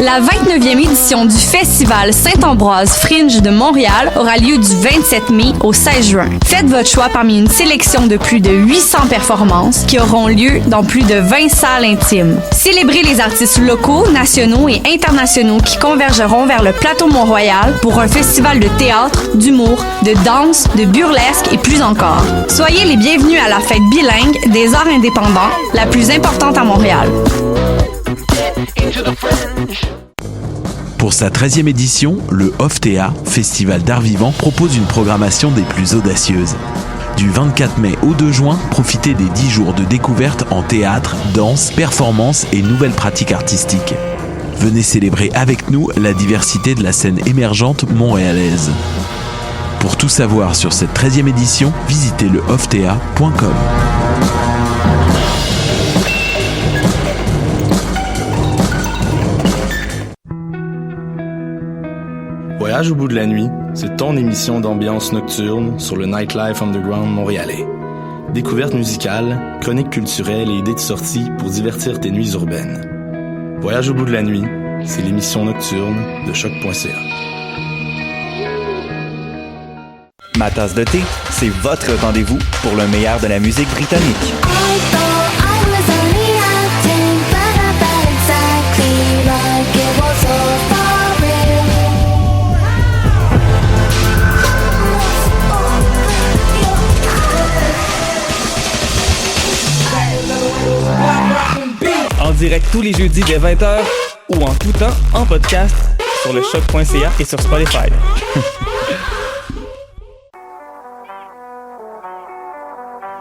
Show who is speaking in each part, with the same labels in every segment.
Speaker 1: La 29e édition du Festival Saint-Ambroise Fringe de Montréal aura lieu du 27 mai au 16 juin. Faites votre choix parmi une sélection de plus de 800 performances qui auront lieu dans plus de 20 salles intimes. Célébrez les artistes locaux, nationaux et internationaux qui convergeront vers le plateau Mont-Royal pour un festival de théâtre, d'humour, de danse, de burlesque et plus encore. Soyez les bienvenus à la fête bilingue des arts indépendants, la plus importante à Montréal.
Speaker 2: Pour sa 13e édition, le OFTEA, Festival d'art vivant, propose une programmation des plus audacieuses. Du 24 mai au 2 juin, profitez des 10 jours de découverte en théâtre, danse, performance et nouvelles pratiques artistiques. Venez célébrer avec nous la diversité de la scène émergente montréalaise. Pour tout savoir sur cette 13e édition, visitez le oftea.com.
Speaker 3: Voyage au bout de la nuit, c'est ton émission d'ambiance nocturne sur le Nightlife Underground montréalais. Découvertes musicales, chroniques culturelles et idées de sortie pour divertir tes nuits urbaines. Voyage au bout de la nuit, c'est l'émission nocturne de choc.ca.
Speaker 4: Ma tasse de thé, c'est votre rendez-vous pour le meilleur de la musique britannique. En direct tous les jeudis dès 20h ou en tout temps en podcast sur le choc.ca et sur Spotify.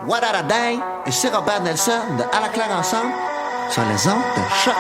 Speaker 5: What a day! Ici Robert Nelson de À la claire ensemble sur les ondes de Choc.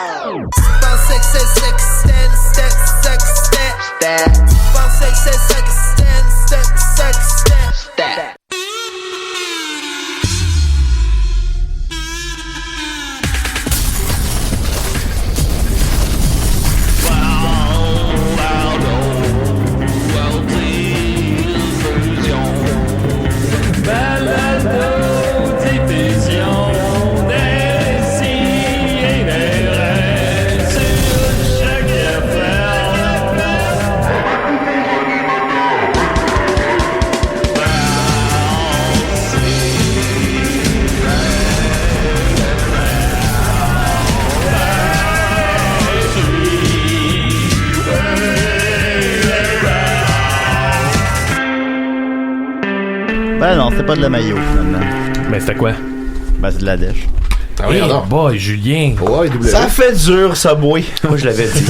Speaker 6: Ben non, c'était pas de la maillot, finalement.
Speaker 7: Ben c'était quoi?
Speaker 6: Ben c'est de la dèche.
Speaker 7: Ah oui, boy, Julien.
Speaker 8: Ouais,
Speaker 6: ça fait dur, ça bouille. Moi, je l'avais dit.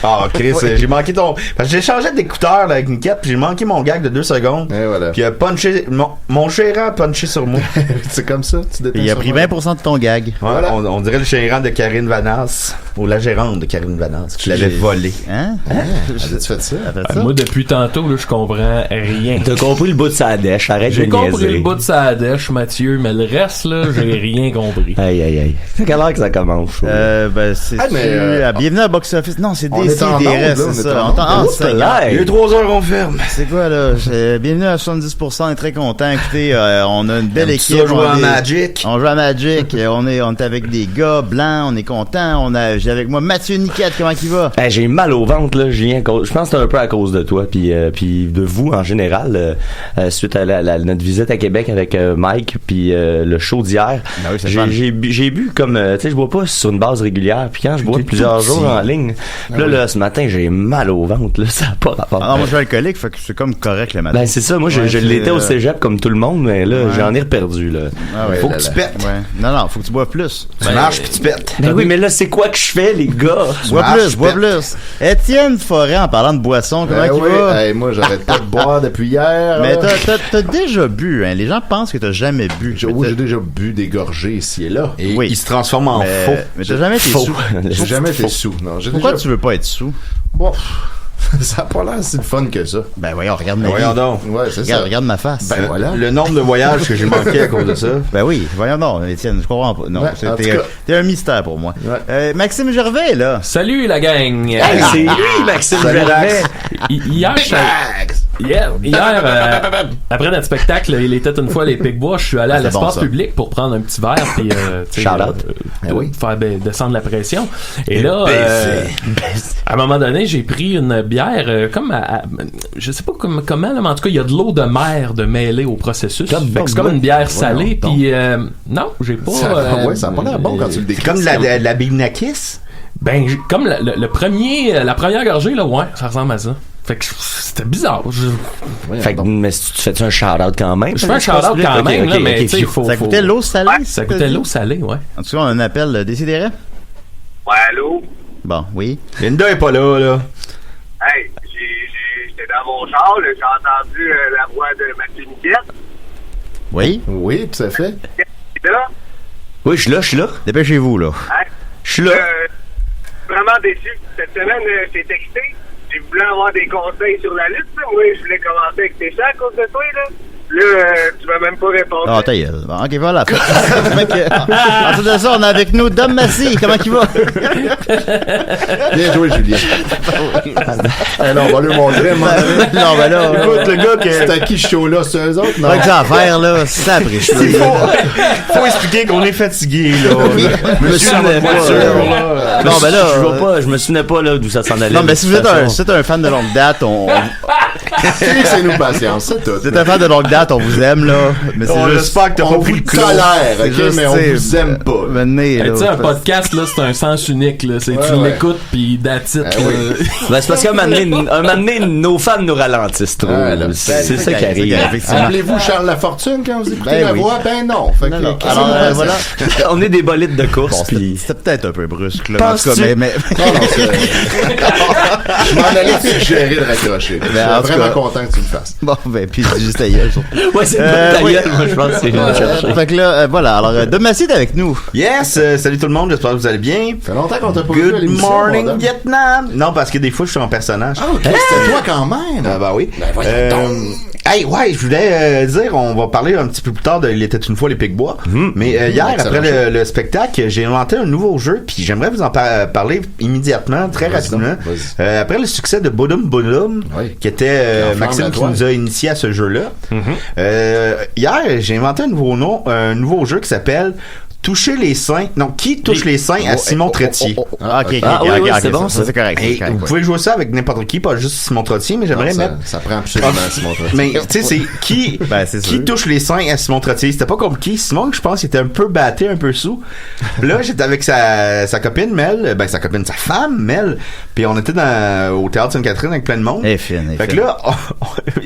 Speaker 8: Ah, Chris, j'ai manqué ton. Parce que j'ai changé d'écouteur là, avec une quête, puis j'ai manqué mon gag de 2 secondes.
Speaker 9: Et voilà.
Speaker 8: Puis il a punché. Mon gérant a punché sur moi.
Speaker 9: C'est comme ça, tu
Speaker 6: il a pris 20% de ton gag.
Speaker 8: Ouais,
Speaker 9: voilà.
Speaker 8: on dirait le gérant de Karine Vanasse. Ou la gérante de Karine Vanasse. Tu l'avais volé.
Speaker 6: Hein?
Speaker 9: As-tu fait ça?
Speaker 7: Moi, depuis tantôt, là, je comprends rien.
Speaker 10: T'as compris le bout de sa dèche, arrête de
Speaker 7: J'ai
Speaker 10: niaiser.
Speaker 7: compris le bout de sa dèche, Mathieu, mais le reste, là, j'ai rien compris.
Speaker 10: Aïe, aïe, aïe. C'est quelle heure que ça commence?
Speaker 6: Ben, c'est bienvenue à Box Office. Non, c'est des CDRS, c'est ça.
Speaker 8: C'est live. Il y a 3 heures, on ferme.
Speaker 6: C'est quoi, là? Bienvenue à 70%, on est très contents. Écoutez, on a une belle équipe.
Speaker 8: On joue à Magic.
Speaker 6: On joue à Magic. On est avec des gars blancs, on est contents. J'ai avec moi Mathieu Niquette, comment il va?
Speaker 10: J'ai mal au ventre, là, Julien. Je pense que c'est un peu à cause de toi, puis de vous en général, suite à notre visite à Québec avec Mike, puis le show d'hier.
Speaker 6: Ben oui,
Speaker 10: j'ai bu comme, tu sais, je bois pas sur une base régulière, puis quand je bois plusieurs jours en ligne, là, ce matin, j'ai mal au ventre, là, ça n'a pas rapport.
Speaker 6: Ah non, moi, je suis alcoolique, fait que c'est comme correct le matin.
Speaker 10: Ben, c'est ça, moi, je l'étais au cégep comme tout le monde, mais là, j'en ai reperdu, là.
Speaker 6: Ah ouais,
Speaker 8: faut que tu pètes.
Speaker 6: Ouais. Non, faut que tu bois plus.
Speaker 8: Tu marches pis tu pètes.
Speaker 10: Ben oui, mais là, c'est quoi que je fais, les gars?
Speaker 6: Bois plus. Étienne Forêt, en parlant de boisson, comment il va?
Speaker 9: Hey, moi, j'arrête pas de boire depuis hier.
Speaker 6: Mais t'as déjà bu, hein. Les gens pensent que t'as jamais bu.
Speaker 9: J'ai déjà bu des gorgées ici et là.
Speaker 8: Et il se transforme en faux.
Speaker 6: Mais t'as jamais été sous.
Speaker 9: J'ai jamais été sous. Non,
Speaker 6: pourquoi tu veux pas être sous?
Speaker 9: Bon, ça a pas l'air si fun que ça.
Speaker 6: Ben voyons, regarde ma
Speaker 8: Voyons donc.
Speaker 9: Ouais, c'est ça.
Speaker 6: Regarde ma face.
Speaker 9: Ben voilà.
Speaker 8: Le nombre de voyages que j'ai manqué à cause de ça.
Speaker 6: Ben oui, voyons donc, Étienne, je comprends pas. Non,
Speaker 9: Ouais,
Speaker 6: t'es un mystère pour moi.
Speaker 9: Ouais.
Speaker 6: Maxime Gervais, là.
Speaker 7: Salut, la gang!
Speaker 10: Hey, c'est lui, Maxime Gervais!
Speaker 7: Hier, Hier, après notre spectacle, il était une fois les Picbois, je suis allé à l'espace public pour prendre un petit verre puis faire descendre la pression. Et là, à un moment donné, j'ai pris une bière je sais pas comment, là, mais en tout cas, il y a de l'eau de mer de mêlée au processus. C'est comme une bière salée, puis non, j'ai pas...
Speaker 9: ça a pas l'air bon quand tu le décris.
Speaker 8: Comme la Bibnakis?
Speaker 7: Ben, comme la première gorgée, là, ouais, ça ressemble à ça. Fait que c'était bizarre.
Speaker 10: Mais tu fais un shout-out quand même?
Speaker 7: Je fais un shout-out quand même, là, mais tu sais,
Speaker 6: ça coûtait l'eau salée?
Speaker 7: Ça coûtait l'eau salée, ouais.
Speaker 6: En tout cas, on a un appel Décidéré?
Speaker 11: Ouais, allô?
Speaker 6: Bon, oui.
Speaker 8: Linda est pas là.
Speaker 11: Hey, j'étais dans mon char, là, j'ai entendu la voix de Mathieu Niquette.
Speaker 6: Oui?
Speaker 9: Oui, tout à fait.
Speaker 11: T'es là?
Speaker 10: Oui, je suis là.
Speaker 6: Dépêchez-vous, là.
Speaker 11: Hey,
Speaker 10: je suis là.
Speaker 11: Vraiment déçu. Cette semaine, j'ai texté. J'ai voulu avoir des conseils sur la lutte. Moi, je voulais commencer avec tes chats à cause de toi, là. Là, tu m'as même pas répondu.
Speaker 6: Ah, ta gueule. Bon, ok, voilà. Ensuite de ça, on a avec nous Dom Massy. Comment il va?
Speaker 9: Bien joué, Julien. Alors, on va lui montrer.
Speaker 6: Non, ben là.
Speaker 9: Écoute, le gars qui est à qui ce show-là, c'est eux autres? Non.
Speaker 6: Avec ça à faire, là, ça après.
Speaker 8: Faut expliquer qu'on est fatigué, là.
Speaker 10: Monsieur dans votre voiture, là.
Speaker 6: Non, ben là.
Speaker 10: Je me souvenais pas, là, d'où ça s'en allait.
Speaker 6: Non, mais si vous êtes un fan de longue date,
Speaker 9: c'est nous patience, c'est tout.
Speaker 6: C'est un fan de longue date, on vous aime, là. Mais
Speaker 8: on j'espère que t'as pas pris le clou.
Speaker 9: Mais on vous aime pas.
Speaker 7: Tu sais, un podcast, là, c'est un sens unique, là. Tu l'écoutes, puis that's it.
Speaker 10: Ben, c'est parce qu'à un moment donné, nos fans nous ralentissent trop. C'est ça qui arrive.
Speaker 9: Appelez-vous Charles Lafortune quand vous écoutez la voix? Ben non.
Speaker 6: Alors, voilà.
Speaker 10: On est des bolides de course.
Speaker 6: C'était peut-être un peu brusque, là. En tout cas, mais...
Speaker 9: Je m'en allais suggérer de raccrocher. Je suis vraiment content que tu le fasses.
Speaker 6: Bon, ben, puis juste à gueule.
Speaker 10: Ouais, c'est ta gueule, moi, je pense que c'est une chercher.
Speaker 6: Fait que là, voilà. Alors, Dom Massy est avec nous.
Speaker 8: Yes, salut tout le monde, j'espère que vous allez bien.
Speaker 9: Ça fait longtemps qu'on t'a pas vu à l'émission.
Speaker 8: Good morning, Vietnam. Non, parce que des fois, je suis en personnage.
Speaker 9: Ah, ok, c'était toi quand même.
Speaker 8: Ben oui.
Speaker 9: Ben voyons
Speaker 8: hey, ouais, je voulais dire, on va parler un petit peu plus tard de Il était une fois les Picbois. Mais hier, après le spectacle, j'ai inventé un nouveau jeu, puis j'aimerais vous en parler immédiatement, très rapidement. Après le succès de Bodum Bodum, qui était Maxime qui nous a initié à ce jeu-là. Hier, j'ai inventé un nouveau jeu qui s'appelle Toucher les seins. Non, qui touche les seins à Simon Trottier?
Speaker 6: Ok,
Speaker 10: c'est bon, ça.
Speaker 6: C'est correct.
Speaker 8: Vous pouvez jouer ça avec n'importe qui, pas juste Simon Trottier, mais j'aimerais mettre...
Speaker 9: Ça prend absolument Simon Trottier.
Speaker 8: Mais, tu sais, c'est qui, qui touche les seins à Simon Trottier? C'était pas compliqué. Simon, je pense, il était un peu batté, un peu sous. Là, j'étais avec sa copine, Mel, sa femme, Mel, puis on était au Théâtre Sainte-Catherine avec plein de monde. Fait que là,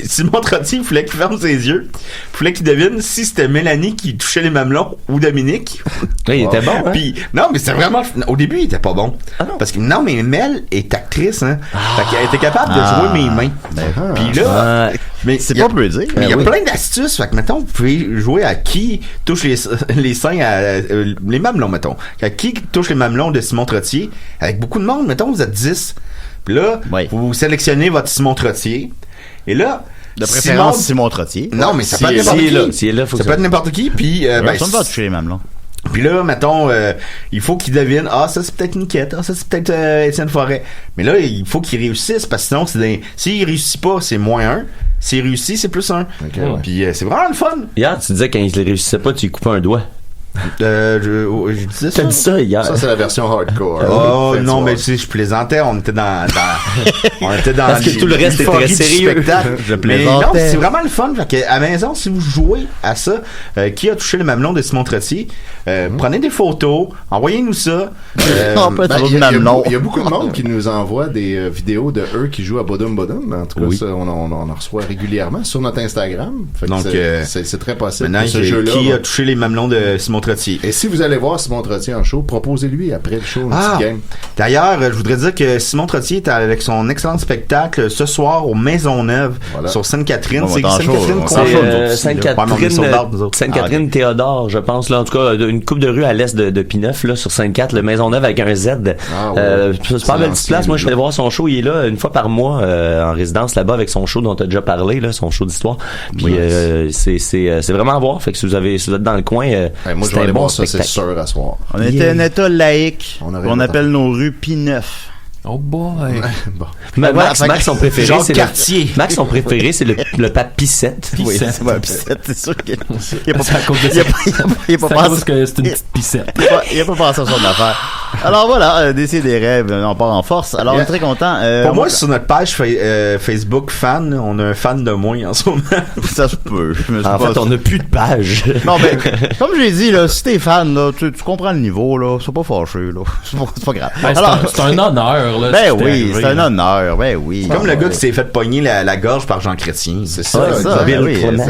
Speaker 8: Simon Trottier, il fallait qu'il ferme ses yeux. Il fallait qu'il devine si c'était Mélanie qui touchait les mamelons ou Dominique.
Speaker 10: Là, il était bon, hein?
Speaker 8: Puis, non, mais c'était vraiment... Au début, il était pas bon. Parce que, non, mais Mel est actrice, hein. Fait qu'elle était capable de jouer mes mains. Puis là... mais
Speaker 6: c'est pas peu dire.
Speaker 8: Mais il y a plein d'astuces. Fait que, mettons, vous pouvez jouer à qui touche les seins les mamelons, mettons. À qui touche les mamelons de Simon Trottier. Avec beaucoup de monde, mettons, vous êtes 10. Puis là, vous sélectionnez votre Simon Trottier. Et là...
Speaker 6: De préférence Simon Trottier.
Speaker 8: Non, mais ça peut être n'importe qui.
Speaker 10: Ça
Speaker 8: peut être n'importe qui. Puis,
Speaker 6: ça me va toucher les mamelons.
Speaker 8: Puis là, mettons, il faut qu'il devine, ça c'est peut-être Niquette, ça c'est peut-être Étienne Forêt. Mais là, il faut qu'il réussisse, parce que sinon, s'il réussit pas, c'est -1. S'il réussit, c'est +1. Puis c'est vraiment le fun.
Speaker 10: Hier, tu disais quand il ne réussissait pas, tu lui coupais un doigt.
Speaker 8: Je disais ça.
Speaker 10: T'as dit ça hier.
Speaker 9: Ça, c'est la version hardcore.
Speaker 8: Oh, non, mais tu sais, je plaisantais, on était dans
Speaker 10: parce que tout le reste était très sérieux.
Speaker 8: Je plaisantais. Mais non, c'est vraiment le fun. Fait que, à la maison, si vous jouez à ça, qui a touché le mamelon de Simon Trottier, prenez des photos, envoyez-nous ça.
Speaker 9: Il y a beaucoup de monde qui nous envoie des vidéos de eux qui jouent à Bodum Bodum. En tout cas, ça, on en reçoit régulièrement sur notre Instagram. Fait que donc, c'est très possible.
Speaker 8: Maintenant, ce jeu-là, qui a touché les mamelons de Simon Trottier.
Speaker 9: Et si vous allez voir Simon Trottier en show, proposez-lui après le show une petite game.
Speaker 8: D'ailleurs, je voudrais dire que Simon Trottier est avec son excellent spectacle ce soir au Maisonneuve sur Sainte-Catherine. C'est
Speaker 10: Sainte-Catherine Théodore, je pense. Là, en tout cas, une coupe de rue à l'est de Pineuf, là, sur Sainte-Catherine, le Maisonneuve avec un Z. C'est pas une belle petite place. Moi, je vais voir son show. Il est là une fois par mois en résidence là-bas avec son show dont tu as déjà parlé, là, son show d'histoire. Puis c'est vraiment à voir. Fait que si vous êtes dans le coin,
Speaker 9: moi, je vais aller voir ça, c'est sûr, à soir.
Speaker 6: On était un état laïque. On appelle nos rues P9.
Speaker 7: Oh boy.
Speaker 10: Bon. Max, son préféré,
Speaker 8: Genre
Speaker 10: c'est
Speaker 8: quartier.
Speaker 10: Max, son préféré, c'est le pape Pissette.
Speaker 6: Oui, Pissette, c'est sûr qu'il n'y a pas
Speaker 7: C'est à cause de ça. C'est à cause que c'est une petite pissette.
Speaker 6: Il n'y a pas pensé à son affaire. Alors voilà, décider des rêves, on part en force. Alors on est très content.
Speaker 8: Pour moi, sur notre page Facebook fan, on a un fan de moins en ce moment.
Speaker 6: Ça se peut.
Speaker 10: En fait, on n'a plus de page.
Speaker 6: Non, mais comme je l'ai dit, là, si t'es fan, là, tu comprends le niveau, là, c'est pas fâché, là. C'est pas grave.
Speaker 7: Ben, c'est un honneur, là.
Speaker 6: Ben oui, c'est un honneur, ben oui.
Speaker 8: Comme le gars qui s'est fait pogner la gorge par Jean Chrétien.
Speaker 9: C'est ça,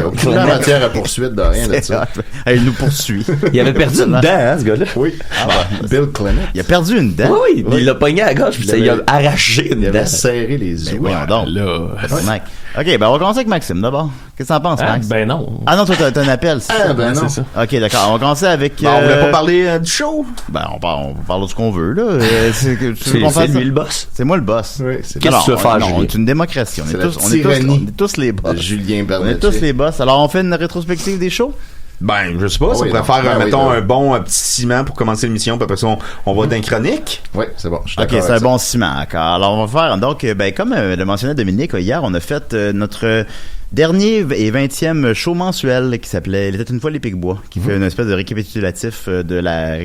Speaker 9: aucune matière à poursuite de rien de ça.
Speaker 6: Il nous poursuit.
Speaker 10: Il avait perdu une dent, hein, ce gars-là.
Speaker 9: Oui. Bill Clement.
Speaker 6: Il a perdu une dent.
Speaker 10: Oui, il l'a pogné à la gorge, puis il a arraché une dent.
Speaker 9: Il avait serré les os.
Speaker 6: Oui, donc. Mec. OK, ben on va commencer avec Maxime d'abord. Qu'est-ce que t'en penses, Max?
Speaker 7: Ben non.
Speaker 6: Ah non, toi t'as un appel.
Speaker 9: Ben non.
Speaker 7: C'est ça.
Speaker 6: OK, d'accord. On va commencer avec...
Speaker 8: on voulait pas parler du show?
Speaker 6: Ben on parle de ce qu'on veut, là.
Speaker 10: C'est lui le boss.
Speaker 6: C'est moi le boss.
Speaker 9: Oui,
Speaker 10: qu'est-ce que tu veux faire, Julien?
Speaker 6: C'est une démocratie. On est tous les boss.
Speaker 9: Julien Bernatchez.
Speaker 6: On est tous les boss. Alors on fait une rétrospective des shows?
Speaker 8: Ben, je sais pas, ça pourrait faire, mettons, un bon petit ciment pour commencer l'émission, puis après ça, on va d'un chronique.
Speaker 9: Oui, c'est bon.
Speaker 6: OK, c'est un bon ciment, d'accord. Alors, on va faire, donc, ben, comme le mentionnait Dominique, hier, on a fait notre dernier et 20e show mensuel qui s'appelait Il était une fois les Picbois, qui fait une espèce de récapitulatif de la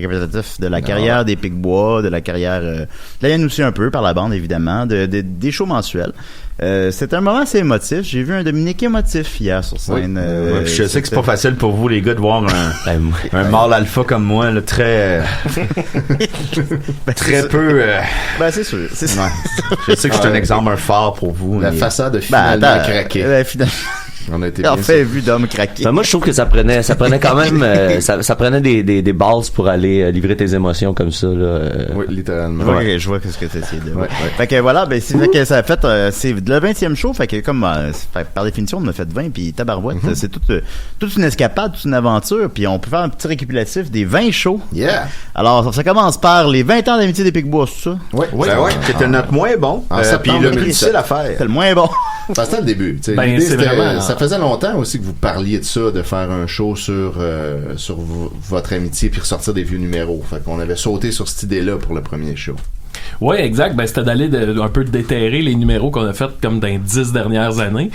Speaker 6: carrière des Picbois, de la carrière de la mienne aussi un peu, par la bande, évidemment, des shows mensuels. C'était un moment assez émotif. J'ai vu un Dominique émotif hier sur scène.
Speaker 8: Je sais que c'est pas facile pour vous, les gars, de voir un mâle alpha comme moi, là, très peu...
Speaker 6: Ben, c'est sûr.
Speaker 8: Je sais que je suis un exemple, un phare pour vous.
Speaker 9: La façade a finalement craqué.
Speaker 6: Finalement.
Speaker 9: On a été
Speaker 6: enfin vu d'homme craqué.
Speaker 10: Ben moi, je trouve que ça prenait quand même, ça prenait des bases pour aller livrer tes émotions comme ça, là.
Speaker 9: Oui, littéralement.
Speaker 6: Je vois ce que tu essayes de dire. Fait que voilà, ben, c'est fait que ça a fait, c'est le 20e show, fait que comme, par définition, on a fait 20, puis tabarouette, c'est toute une escapade, toute une aventure, puis on peut faire un petit récapitulatif des 20 shows.
Speaker 9: Yeah!
Speaker 6: Alors, ça commence par les 20 ans d'amitié des Picbois, c'est ça?
Speaker 8: Oui. C'était notre moins bon. Puis le plus difficile à faire.
Speaker 6: C'était le moins bon.
Speaker 9: C'était le début.
Speaker 7: Ben, c'est vraiment...
Speaker 9: Ça faisait longtemps aussi que vous parliez de ça, de faire un show sur votre amitié puis ressortir des vieux numéros. Fait qu'on avait sauté sur cette idée-là pour le premier show.
Speaker 7: Oui, exact. Ben, c'était d'aller un peu déterrer les numéros qu'on a fait comme dans les 10 dernières années.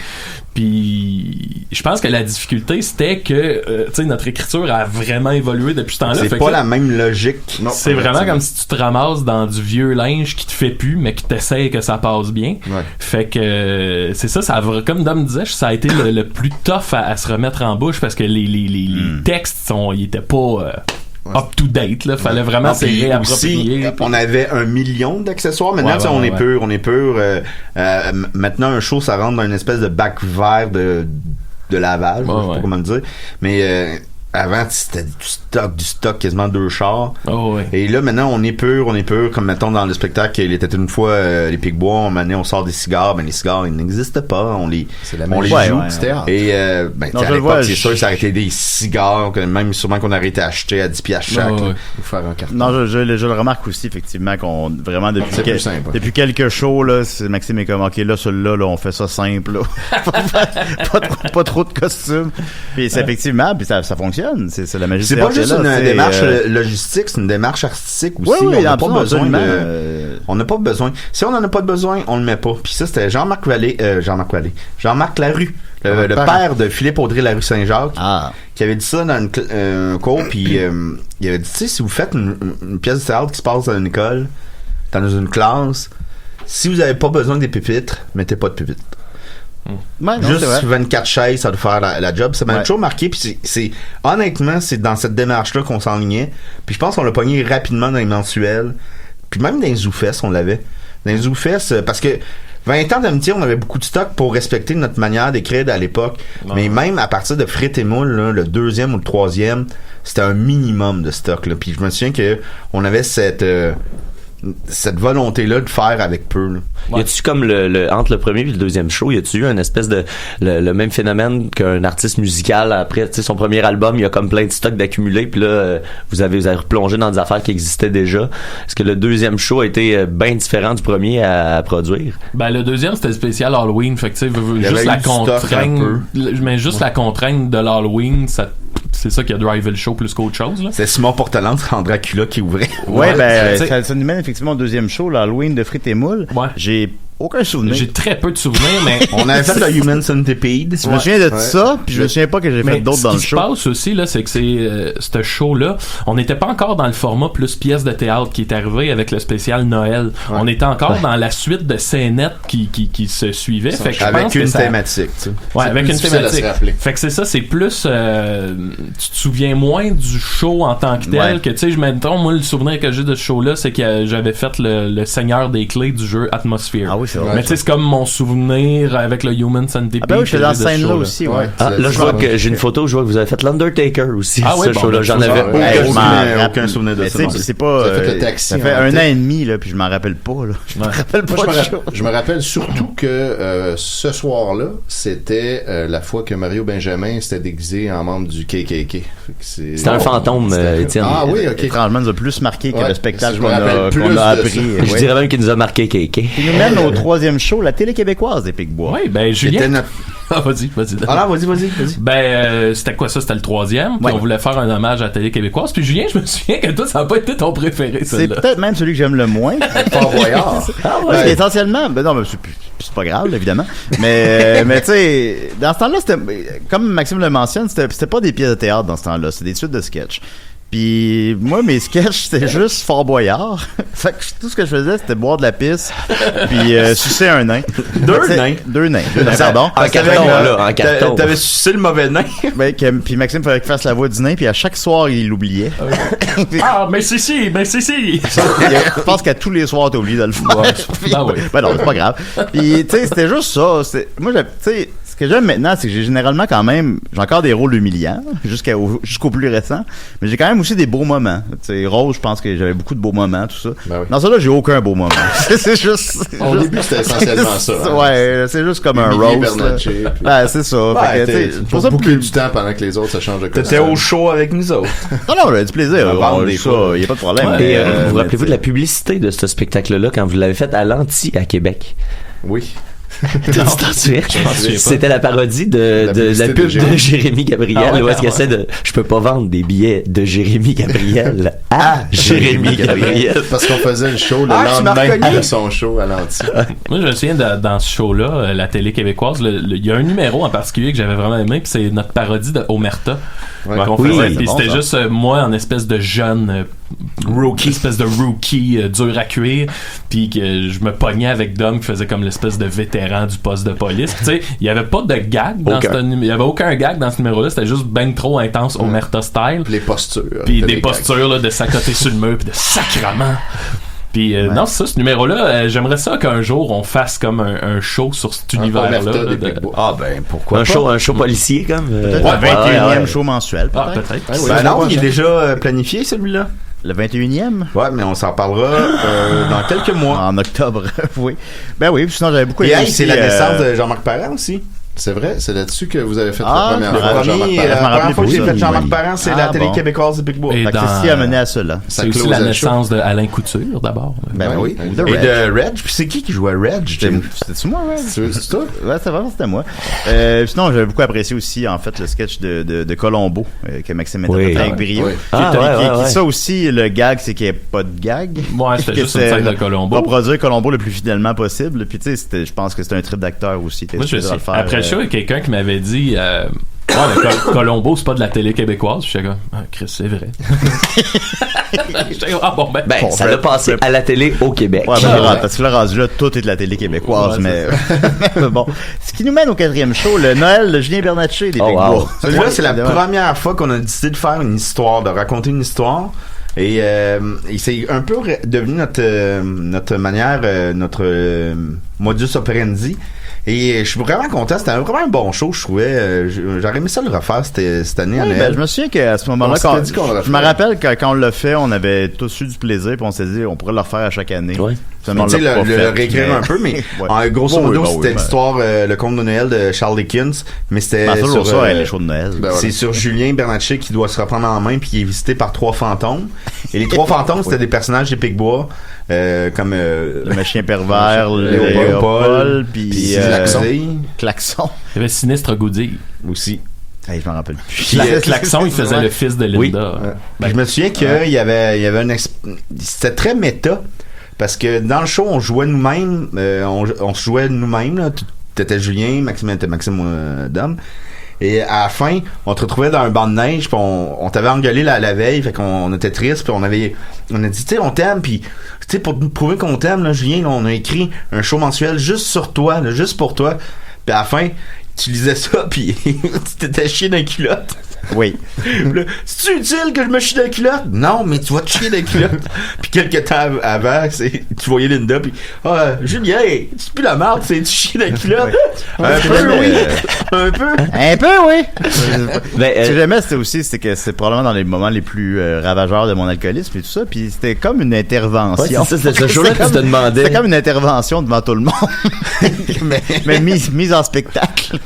Speaker 7: Puis, je pense que la difficulté, c'était que, tu sais, notre écriture a vraiment évolué depuis ce temps-là.
Speaker 8: C'est pas la même logique.
Speaker 7: Non, c'est vraiment comme si tu te ramasses dans du vieux linge qui te fait plus, mais qui t'essaye que ça passe bien. Ouais. Fait que, c'est ça, comme Dom disait, ça a été le plus tough à se remettre en bouche parce que les textes, ils étaient pas... up to date, là. Fallait vraiment se réapproprier.
Speaker 8: On avait 1 million d'accessoires. Maintenant, on est pur. Maintenant, un show, ça rentre dans une espèce de bac vert de lavage. Je sais pas comment le dire. Mais, avant, c'était du stock, quasiment 2 chars.
Speaker 7: Oh, ouais.
Speaker 8: Et là, maintenant, on est pur, comme mettons dans le spectacle, il était une fois les Picbois, on sort des cigares, ben les cigares, ils n'existent pas, on les joue. Et, à l'époque, c'est sûr, ça a été des cigares, même sûrement qu'on aurait été acheté à 10$ chaque.
Speaker 9: Pour faire un carton.
Speaker 6: Non, je le remarque aussi, effectivement, qu'on, vraiment, depuis quelques shows, là, Maxime est comme, OK, là, celui-là, on fait ça simple, là. pas trop de costumes. Puis c'est effectivement, puis ça fonctionne. C'est la magie.
Speaker 8: C'est pas juste une démarche logistique, c'est une démarche artistique aussi.
Speaker 6: Oui,
Speaker 8: on n'a pas besoin on n'a pas besoin. Si on n'en a pas besoin, on le met pas. Puis ça, c'était Jean-Marc Larue, le père de Philippe Audrey Larue Saint-Jacques, qui avait dit ça dans un cours. Puis il avait dit, tu sais, si vous faites une pièce de théâtre qui se passe dans une école, dans une classe, si vous n'avez pas besoin des pupitres, mettez pas de pupitres. Juste 24 chaises, ça doit faire la job. Ça m'a toujours marqué. Puis honnêtement, c'est dans cette démarche-là qu'on s'enlignait. Puis je pense qu'on l'a pogné rapidement dans les mensuels. Puis même dans les Zoufest, on l'avait. Dans les Zoufest, parce que 20 ans d'amitié, on avait beaucoup de stock pour respecter notre manière d'écrire à l'époque. Mais même à partir de Frites et Moules, là, le 2e ou le 3e, c'était un minimum de stock. Là. Puis je me souviens qu'on avait cette volonté-là de faire avec peu. Là.
Speaker 10: Y a-tu comme entre le premier et le deuxième show, y a-tu eu une espèce de le même phénomène qu'un artiste musical après, tu sais, son premier album, il y a comme plein de stocks d'accumulés, puis là vous avez replongé dans des affaires qui existaient déjà. Est-ce que le deuxième show a été bien différent du premier à produire?
Speaker 7: Ben le deuxième c'était spécial Halloween, fait que tu sais juste la contrainte, mais juste la contrainte de l'Halloween, ça c'est ça qui a drivé le show plus qu'autre chose. Là.
Speaker 8: C'est Simon Portelance en Dracula qui ouvrait.
Speaker 6: Ouais, ça nous mène effectivement au deuxième show, l'Halloween de Frites et Moules.
Speaker 7: Ouais.
Speaker 6: J'ai aucun souvenir.
Speaker 7: J'ai très peu de souvenirs, mais...
Speaker 8: On avait fait le Human Centipede.
Speaker 6: Je me souviens de ça, puis je me souviens pas que j'ai fait d'autres dans le show.
Speaker 7: Ce qui se passe aussi, là, c'est que ce show-là, on n'était pas encore dans le format plus pièce de théâtre qui est arrivé avec le spécial Noël. Ouais. On était encore dans la suite de scénettes qui se suivaient. Fait que
Speaker 8: avec une thématique, tu sais.
Speaker 7: Ouais, avec une thématique. Fait que c'est ça, c'est plus... tu te souviens moins du show en tant que tel que, tu sais, moi, le souvenir que j'ai de ce show-là, c'est que j'avais fait le Seigneur des Clés du jeu Atmosphere.
Speaker 6: Ah oui, c'est vrai.
Speaker 7: Mais tu sais, c'est comme mon souvenir avec le Human Centipede.
Speaker 6: Ah ben oui, je suis dans cette scène-là aussi, ouais.
Speaker 10: Ah, là, je vois que j'ai une photo, je vois que vous avez fait l'Undertaker aussi.
Speaker 7: Ah oui,
Speaker 10: ce show-là, j'en avais
Speaker 8: aucun souvenir de ça.
Speaker 6: C'est pas... Ça fait un an et demi, là, puis je m'en rappelle pas, là. Je me rappelle pas de show.
Speaker 9: Je me rappelle surtout que ce soir-là, c'était la fois que Mario Benjamin s'était déguisé en membre du KKK.
Speaker 10: C'était un fantôme, Étienne.
Speaker 9: Ah oui, ok.
Speaker 6: Étrangement, nous a plus marqué que le spectacle qu'on a appris.
Speaker 10: Je dirais même qu'il nous a marqué KK.
Speaker 6: Il nous mène au troisième show, la télé québécoise des Picbois.
Speaker 7: Oui, ben Julien... vas-y.
Speaker 8: Ah non, vas-y.
Speaker 7: Ben, c'était quoi ça? C'était le troisième. Puis on voulait faire un hommage à la télé québécoise. Puis Julien, je me souviens que toi, ça n'a pas été ton préféré,
Speaker 6: c'est peut-être même celui que j'aime le moins.
Speaker 9: Fort Boyard.
Speaker 6: Parce qu'essentiellement, non, mais c'est pas grave, évidemment. Mais tu sais, dans ce temps-là, c'était, comme Maxime le mentionne, c'était pas des pièces de théâtre dans ce temps-là. C'était des suites de sketchs. Puis moi, mes sketchs, c'était juste Fort Boyard. Fait que tout ce que je faisais, c'était boire de la pisse puis sucer un nain. Deux nains, pardon.
Speaker 10: En carton.
Speaker 8: T'avais sucé le mauvais nain.
Speaker 6: Ben, puis Maxime fallait qu'il fasse la voix du nain, puis à chaque soir, il l'oubliait.
Speaker 7: Mais c'est si.
Speaker 6: Je pense qu'à tous les soirs, t'as oublié de le faire. Ben non, c'est pas grave. Puis, tu sais, c'était juste ça. Moi, tu sais... Ce que j'aime maintenant, c'est que j'ai généralement j'ai encore des rôles humiliants, jusqu'au plus récent, mais j'ai quand même aussi des beaux moments. Tu sais, Rose, je pense que j'avais beaucoup de beaux moments, tout ça.
Speaker 9: Ben oui.
Speaker 6: Dans ça là, j'ai aucun beau moment. c'est juste.
Speaker 9: Au début, c'était essentiellement ça. Hein.
Speaker 6: Ouais, c'est juste comme un Rose. Ouais, c'est ça.
Speaker 9: Ouais, pour ça, boucler du temps pendant que les autres, ça change de costume.
Speaker 8: T'étais au show avec nous autres.
Speaker 6: Non, du plaisir. Il n'y a pas de problème.
Speaker 10: Et vous rappelez-vous de la publicité de ce spectacle-là quand vous l'avez fait à l'Anti à Québec?
Speaker 9: Oui.
Speaker 10: C'était la parodie de la pub de Jérémy Gabriel où est-ce qu'il essaie de je peux pas vendre des billets de Jérémy Gabriel à Jérémy Gabriel
Speaker 9: parce qu'on faisait le show le lendemain de son show à l'Anti.
Speaker 7: Moi je me souviens dans ce show-là, la télé québécoise, il y a un numéro en particulier que j'avais vraiment aimé, puis c'est notre parodie de Omerta. Qu'on faisait, puis c'était juste moi en espèce de jeune rookie, espèce de rookie dur à cuire, puis que je me pognais avec Dom qui faisait comme l'espèce de vétéran du poste de police. Tu sais, il y avait pas de gag dans il y avait aucun gag dans ce numéro-là, c'était juste ben trop intense Omerta style.
Speaker 9: Les postures.
Speaker 7: Puis des postures là, de s'accoter sur le mur puis de sacrement. Puis non, c'est ça, ce numéro-là, j'aimerais ça qu'un jour on fasse comme un show sur cet univers-là.
Speaker 6: Ah ben pourquoi
Speaker 10: un show policier comme
Speaker 6: le 21e show mensuel peut-être.
Speaker 8: Ben non, il est déjà planifié celui-là.
Speaker 6: Le 21e?
Speaker 8: Ouais, mais on s'en parlera dans quelques mois.
Speaker 6: En octobre, oui. Ben oui, puis sinon j'avais beaucoup aimé.
Speaker 8: Et c'est la naissance de Jean-Marc Parent aussi.
Speaker 9: C'est vrai, c'est là-dessus que vous avez fait la première fois.
Speaker 8: La première fois que j'ai fait Jean-Marc Parent, c'est la télé québécoise de Picbois.
Speaker 6: C'est ce qui a mené à cela.
Speaker 7: C'est aussi la naissance de Alain Couture, d'abord.
Speaker 8: Ben oui. Et de Reg. Puis c'est qui jouait Reg?
Speaker 6: C'était-tu moi, Reg?
Speaker 9: C'est toi?
Speaker 6: Ouais, c'était moi. Sinon, j'avais beaucoup apprécié aussi, en fait, le sketch de Colombo, que Maxime interprétait avec brio. Ça aussi, le gag, c'est qu'il n'y ait pas de gag.
Speaker 7: Ouais, c'était juste une scène de Colombo.
Speaker 6: Reproduire Colombo le plus fidèlement possible. Puis tu sais, je pense que c'était un trip d'acteur aussi.
Speaker 7: Moi, je sais. Après ça, il y a quelqu'un qui m'avait dit Colombo, c'est pas de la télé québécoise. Je suis comme, Chris, c'est vrai.
Speaker 10: Ça l'a passé à la télé au Québec.
Speaker 6: Ouais, parce que là, rendu là, tout est de la télé québécoise. Mais bon. Ce qui nous mène au 4e show, le Noël de Julien Bernatchez des Picbois.
Speaker 8: Celui-là, c'est la première fois qu'on a décidé de faire une histoire, de raconter une histoire. Et c'est un peu devenu notre manière, notre modus operandi. Et je suis vraiment content, c'était vraiment un bon show, je trouvais. J'aurais aimé ça le refaire cette année.
Speaker 6: Je me souviens qu'à ce moment-là, je me rappelle que quand on l'a fait, on avait tous eu du plaisir, puis on s'est dit on pourrait le refaire à chaque année.
Speaker 10: Ouais.
Speaker 8: Tu sais, le réécrire un peu, mais grosso modo, c'était l'histoire, le conte de Noël de Charles Dickens, mais c'était sur
Speaker 6: les shows de Noël.
Speaker 8: C'est sur Julien Bernatchez qui doit se reprendre en main, puis qui est visité par 3 fantômes. Et les 3 fantômes, c'était des personnages des Picbois, comme
Speaker 6: le machin pervers, Léopold, puis
Speaker 8: Klaxon.
Speaker 7: Il y avait Sinistre Goody
Speaker 8: aussi.
Speaker 6: Je m'en rappelle plus.
Speaker 7: Klaxon, il faisait le fils de Linda.
Speaker 8: Oui. Je me souviens qu'il y avait c'était très méta. Parce que dans le show, on jouait nous-mêmes. On se jouait nous-mêmes. Là. T'étais Julien, Maxime était Maxime Dom. Et à la fin, on te retrouvait dans un banc de neige, puis on t'avait engueulé la veille, fait qu'on était triste, puis on a dit, tu sais, on t'aime, puis tu sais, pour nous prouver qu'on t'aime, là, Julien, là, on a écrit un show mensuel juste sur toi, là, juste pour toi. Puis à la fin, tu lisais ça, puis tu t'étais chié dans les culottes.
Speaker 6: Oui.
Speaker 8: C'est-tu utile que je me chie dans les culottes? Non, mais tu vas te chier dans les culottes. Puis quelques temps avant, tu voyais Linda, puis Julien, c'est plus la marde, c'est tu chies dans les culottes. Un peu, oui.
Speaker 6: Un peu, oui. Ce que j'aimais, c'était que c'est probablement dans les moments les plus ravageurs de mon alcoolisme et tout ça, puis c'était comme une intervention. Ouais,
Speaker 10: c'est ça, c'était ce jour-là que tu te demandais.
Speaker 6: C'était comme une intervention devant tout le monde. mais mise en spectacle.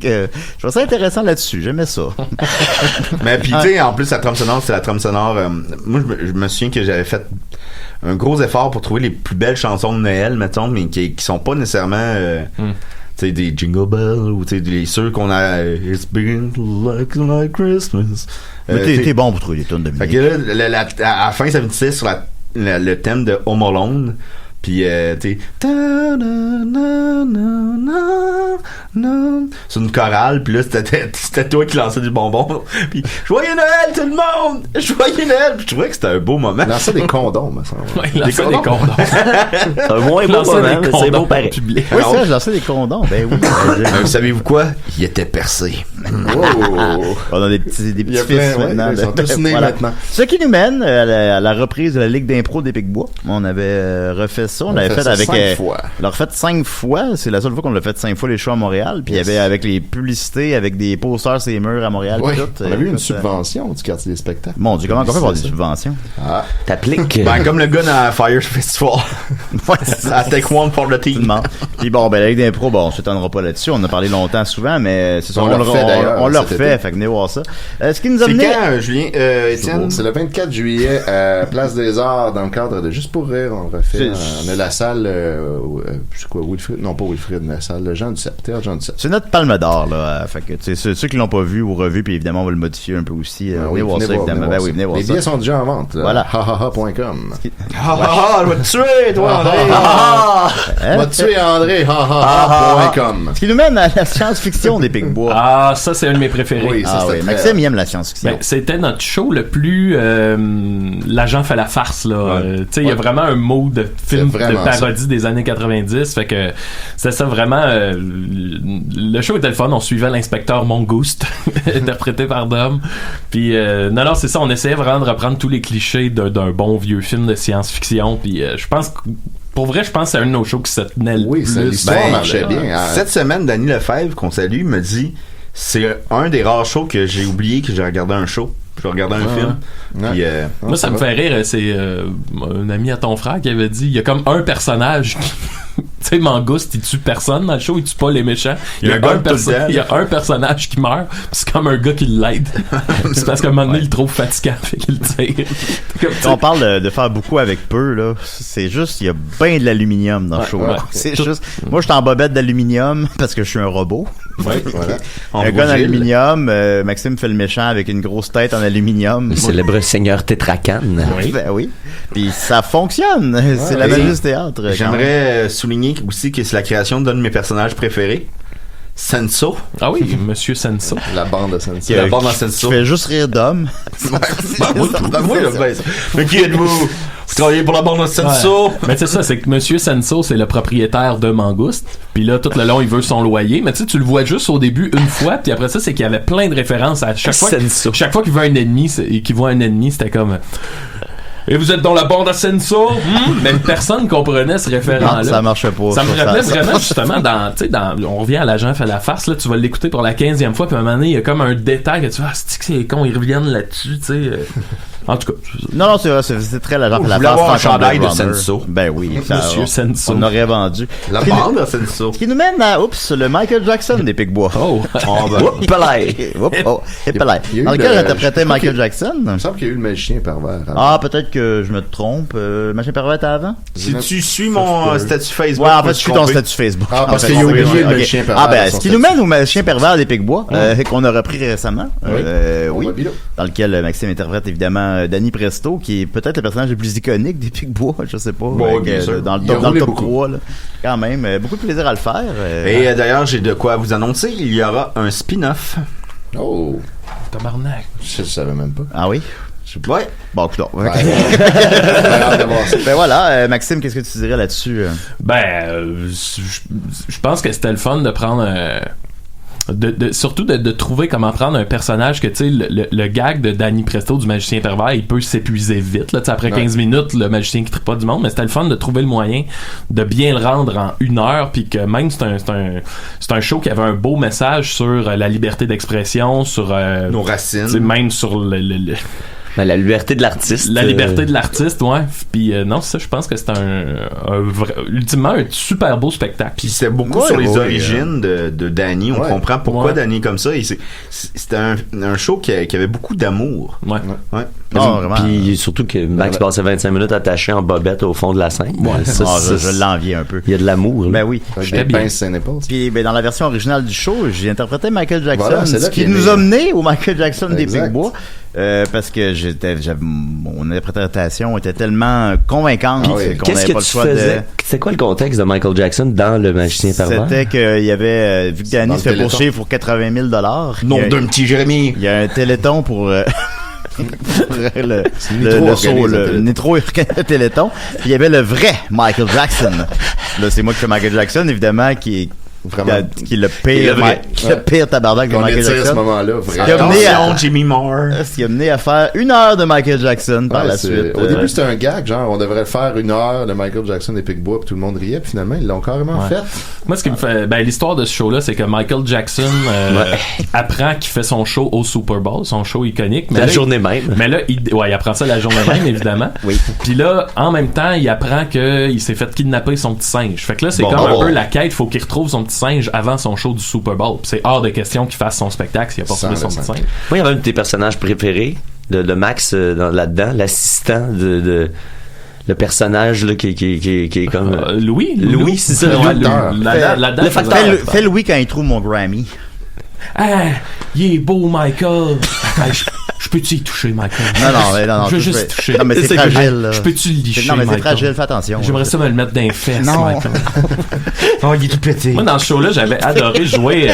Speaker 6: Je trouvais ça intéressant là-dessus, j'aimais ça.
Speaker 8: Mais puis tu sais, en plus la trame sonore, c'est la trame sonore. Moi, je me souviens que j'avais fait un gros effort pour trouver les plus belles chansons de Noël, mettons, mais qui sont pas nécessairement tu sais, des Jingle Bells ou tu sais ceux qu'on a It's been like Christmas.
Speaker 6: Mais t'es bon pour trouver les tunes de musique.
Speaker 8: Fait que là, à la fin, ça finissait sur le thème de Home Alone. Puis tu sais, c'est une chorale, puis là c'était toi qui lançais du bonbon, puis joyeux Noël tout le monde, joyeux Noël. Puis je trouvais que c'était un beau moment.
Speaker 9: Lançait des condoms, me semble.
Speaker 7: Ouais, il lançait des condoms.
Speaker 10: C'est un moins beau moment, mais c'est beau pareil.
Speaker 6: Oui, ça, je lançais des condoms. Ben oui.
Speaker 8: Savez-vous quoi? Il était percé.
Speaker 6: On a des petits fils maintenant.
Speaker 9: Ils sont tous nés maintenant.
Speaker 6: Ce qui nous mène à la reprise de la Ligue d'impro des Picbois. On avait refait ça. On l'avait fait avec
Speaker 9: 5 fois.
Speaker 6: On l'a refait 5 fois. C'est la seule fois qu'on l'a fait 5 fois les shows à Montréal. Puis il y avait avec les publicités, avec des posters sur les murs à Montréal.
Speaker 9: Oui.
Speaker 6: Tout,
Speaker 9: on a eu une subvention du quartier des spectacles.
Speaker 6: Mon Dieu, comment on fait pour avoir des subventions?
Speaker 10: T'appliques.
Speaker 8: Ben, comme le gars dans Fire Festival. À Take One for the Team.
Speaker 6: Puis bon, ben la Ligue d'impro, on s'étonnera pas là-dessus. On en a parlé longtemps, souvent, mais c'est ça. On le refait. Fait que venez voir ça. Ce qui nous a mené.
Speaker 8: C'est quand, Julien, Étienne?
Speaker 9: C'est le 24 juillet à Place des Arts dans le cadre de Juste pour rire. On le refait. On a la salle, c'est quoi, Wilfrid? Non, pas Wilfrid, mais la salle Jean Duceppe, Théâtre Jean Duceppe.
Speaker 6: C'est notre palme d'or, là. Fait que, tu sais, ceux qui l'ont pas vu ou revu, puis évidemment, on va le modifier un peu aussi. Venez voir ça, évidemment. Venez voir ça.
Speaker 9: Les billets sont déjà en vente.
Speaker 6: Voilà.
Speaker 9: hahaha.com.
Speaker 8: Hahaha, je vais te tuer, toi, André.
Speaker 9: Je vais te tuer, André. hahaha.com.
Speaker 6: Ce qui nous mène à la science-fiction des Picbois.
Speaker 7: Ah, ça, c'est un de mes préférés.
Speaker 9: Oui, ça,
Speaker 6: oui. Maxime, il aime la science-fiction.
Speaker 7: Ben, c'était notre show le plus l'agent fait la farce, là. Tu sais, il y a vraiment un mot de film de parodie des années 90, fait que c'était ça vraiment. Le show était le fun. On suivait l'inspecteur Mongouste, interprété par Dom. Puis non, c'est ça. On essayait vraiment de reprendre tous les clichés d'un bon vieux film de science-fiction. Puis je pense que pour vrai, je pense que c'est un de nos shows qui se tenait le plus.
Speaker 9: Oui, l'histoire marchait bien.
Speaker 8: Cette semaine, Danny Lefebvre, qu'on salue, me dit c'est un des rares shows que j'ai oublié que j'ai regardé un show. Je regardais un film. Puis,
Speaker 7: moi, ça me fait rire. C'est un ami à ton frère qui avait dit il y a comme un personnage qui. Tu sais, Mangouste, il tue personne dans le show, il tue pas les méchants. Il y a un personnage qui meurt, c'est comme un gars qui l'aide. C'est parce qu'à un moment donné, il est trop fatigant, fait qu'il le tire.
Speaker 6: On parle de faire beaucoup avec peu, là. C'est juste, il y a bien de l'aluminium dans le show. C'est juste, moi, je suis en bobette d'aluminium parce que je suis un robot.
Speaker 9: Ouais, voilà.
Speaker 6: Un gars d'aluminium, Maxime fait le méchant avec une grosse tête en aluminium.
Speaker 10: Le célèbre seigneur Tétracane.
Speaker 6: Oui. Ben oui. Puis ça fonctionne. C'est la magie du théâtre.
Speaker 8: J'aimerais souligner aussi que c'est la création d'un de mes personnages préférés. Senso.
Speaker 7: Ah oui, Monsieur Senso.
Speaker 9: La bande de Senso.
Speaker 8: La bande de Senso.
Speaker 6: Tu fais juste rire d'homme.
Speaker 8: Moi, mais qui êtes-vous? Vous travaillez pour la bande de Senso?
Speaker 7: Ouais. Mais c'est ça, c'est que Monsieur Senso, c'est le propriétaire de Mangouste. Puis là, tout le long, il veut son loyer. Mais tu sais, tu le vois juste au début une fois. Puis après ça, c'est qu'il y avait plein de références à chaque fois. Chaque fois qu'il voit un ennemi, c'était comme. Et vous êtes dans la bande à Senso? Mais personne comprenait ce référent-là.
Speaker 6: Non, ça marchait pas.
Speaker 7: Ça me rappelait vraiment, justement, on revient à l'agent fait la farce, là, tu vas l'écouter pour la 15e fois, puis à un moment donné, il y a comme un détail que tu vois, c'est con, ils reviennent là-dessus, tu sais. En tout cas.
Speaker 6: Non, c'est vrai, c'est très l'agent fait la farce.
Speaker 8: Vous voulez avoir un chandail de Senso?
Speaker 6: Ben oui.
Speaker 7: Monsieur Senso.
Speaker 6: On aurait vendu.
Speaker 8: La bande de Senso.
Speaker 6: Ce qui nous mène à, le Michael Jackson des Picbois.
Speaker 7: Oh.
Speaker 6: Dans lequel j'interprétais Michael Jackson.
Speaker 9: Il me semble qu'il y a eu le magicien pervers.
Speaker 6: Ah, peut-être que que je me trompe. Machin pervers avant?
Speaker 8: Si tu suis mon statut Facebook.
Speaker 6: Ouais, en fait, je suis ton statut Facebook.
Speaker 9: Ah, parce qu'il y a oublié le magicien pervers.
Speaker 6: Ah, ben, ce qui nous mène au magicien pervers des Picbois, qu'on a repris récemment. Oui. Dans lequel Maxime interprète évidemment Danny Presto, qui est peut-être le personnage le plus iconique des Picbois, je sais pas. Dans le top 3, là. Quand même, beaucoup de plaisir à le faire.
Speaker 8: Et d'ailleurs, j'ai de quoi vous annoncer. Il y aura un spin-off.
Speaker 9: Oh!
Speaker 7: Tabarnak.
Speaker 9: Je savais même pas.
Speaker 6: Ah oui?
Speaker 8: Ouais.
Speaker 6: Bon, écoute. Ben voilà, Maxime, qu'est-ce que tu dirais là-dessus?
Speaker 7: Je pense que c'était le fun de prendre surtout de trouver comment prendre un personnage que, tu sais, le gag de Danny Presto du magicien pervers, il peut s'épuiser vite, là, après 15 minutes, le magicien qui tripe pas du monde, mais c'était le fun de trouver le moyen de bien le rendre en 1 heure, puis que même c'est un show qui avait un beau message sur la liberté d'expression, sur
Speaker 8: nos racines,
Speaker 7: même sur
Speaker 10: la liberté de l'artiste.
Speaker 7: La liberté de l'artiste, ouais. Puis non, ça, je pense que c'est ultimement un super beau spectacle.
Speaker 8: Puis c'est beaucoup sur les origines de Danny. On comprend pourquoi Danny est comme ça. Et c'était un show qui avait beaucoup d'amour.
Speaker 7: Ouais.
Speaker 10: Puis surtout que Max passait 25 minutes attaché en bobette au fond de la scène.
Speaker 6: Ouais. Je l'enviais un peu.
Speaker 10: Il y a de l'amour.
Speaker 6: Ben oui. Puis dans la version originale du show, j'ai interprété Michael Jackson, ce qui nous a mené au Michael Jackson des Picbois. Parce que mon interprétation était tellement convaincante qu'on n'avait pas le choix de...
Speaker 10: C'est quoi le contexte de Michael Jackson dans Le Magicien pervers?
Speaker 6: C'était qu'il y avait, vu que Danny se fait poursuivre pour 80 000 $.
Speaker 8: Nom d'un petit Jérémy.
Speaker 6: Il y a un téléthon pour... le Nitro Téléthon. Puis il y avait le vrai Michael Jackson. Là, c'est moi qui fais Michael Jackson, évidemment, qui est le pire tabarnak de Michael Jackson.
Speaker 9: À ce moment-là,
Speaker 8: Jimmy Moore.
Speaker 6: Ce qui a mené à faire 1 heure de Michael Jackson par la suite.
Speaker 9: Au début, c'était un gag, genre, on devrait faire 1 heure de Michael Jackson des Picbois, puis tout le monde riait, puis finalement, ils l'ont carrément fait.
Speaker 7: Moi, ce qui me fait, l'histoire de ce show-là, c'est que Michael Jackson apprend qu'il fait son show au Super Bowl, son show iconique.
Speaker 10: La journée même.
Speaker 7: Mais là, il apprend ça la journée même, évidemment.
Speaker 6: Oui.
Speaker 7: Puis là, en même temps, il apprend qu'il s'est fait kidnapper son petit singe. Fait que là, c'est un peu la quête, faut qu'il retrouve son petit singe avant son show du Super Bowl. Puis c'est hors de question qu'il fasse son spectacle s'il a pas retrouvé son petit singe.
Speaker 10: Moi, il y avait un de tes personnages préférés de Max là-dedans, l'assistant de le personnage là, qui est comme Louis, c'est ça.
Speaker 6: Le facteur. Fais Louis quand il trouve mon Grammy.
Speaker 7: Il est beau, Michael. Je peux-tu y toucher, Michael?
Speaker 6: Non.
Speaker 7: Je veux juste y toucher.
Speaker 6: Non, mais c'est fragile.
Speaker 7: Je peux-tu le licher,
Speaker 6: Non, mais c'est
Speaker 7: Michael?
Speaker 6: fragile, fais attention.
Speaker 7: J'aimerais ça me le mettre dans les fesses, Michael.
Speaker 6: Oh, il est tout petit.
Speaker 7: Moi, dans ce show-là, j'avais adoré jouer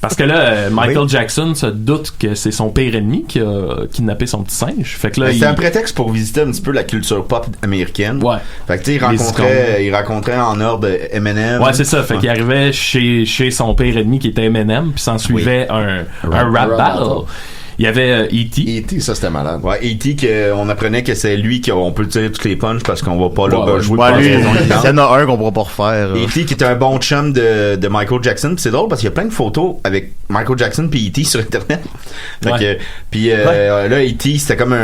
Speaker 7: parce que là, Michael Jackson se doute que c'est son pire ennemi qui a kidnappé son petit singe. Fait que là,
Speaker 8: c'est un prétexte pour visiter un petit peu la culture pop américaine.
Speaker 7: Ouais.
Speaker 8: Fait que tu sais, il rencontrait en ordre Eminem.
Speaker 7: Ouais, c'est ça. Fait qu'il arrivait chez son pire ennemi qui était Eminem, puis s'en suivait un rap battle. Il y en avait E.T.
Speaker 9: E.T., ça c'était malade.
Speaker 8: Ouais, E.T. on apprenait que c'est lui qu'on peut tirer toutes les punches parce qu'on va pas le jouer.
Speaker 6: Lui, il y en a un qu'on pourra pas refaire.
Speaker 8: E.T. qui était un bon chum de Michael Jackson. Pis c'est drôle parce qu'il y a plein de photos avec Michael Jackson puis E.T. sur Internet. Là, E.T. c'était comme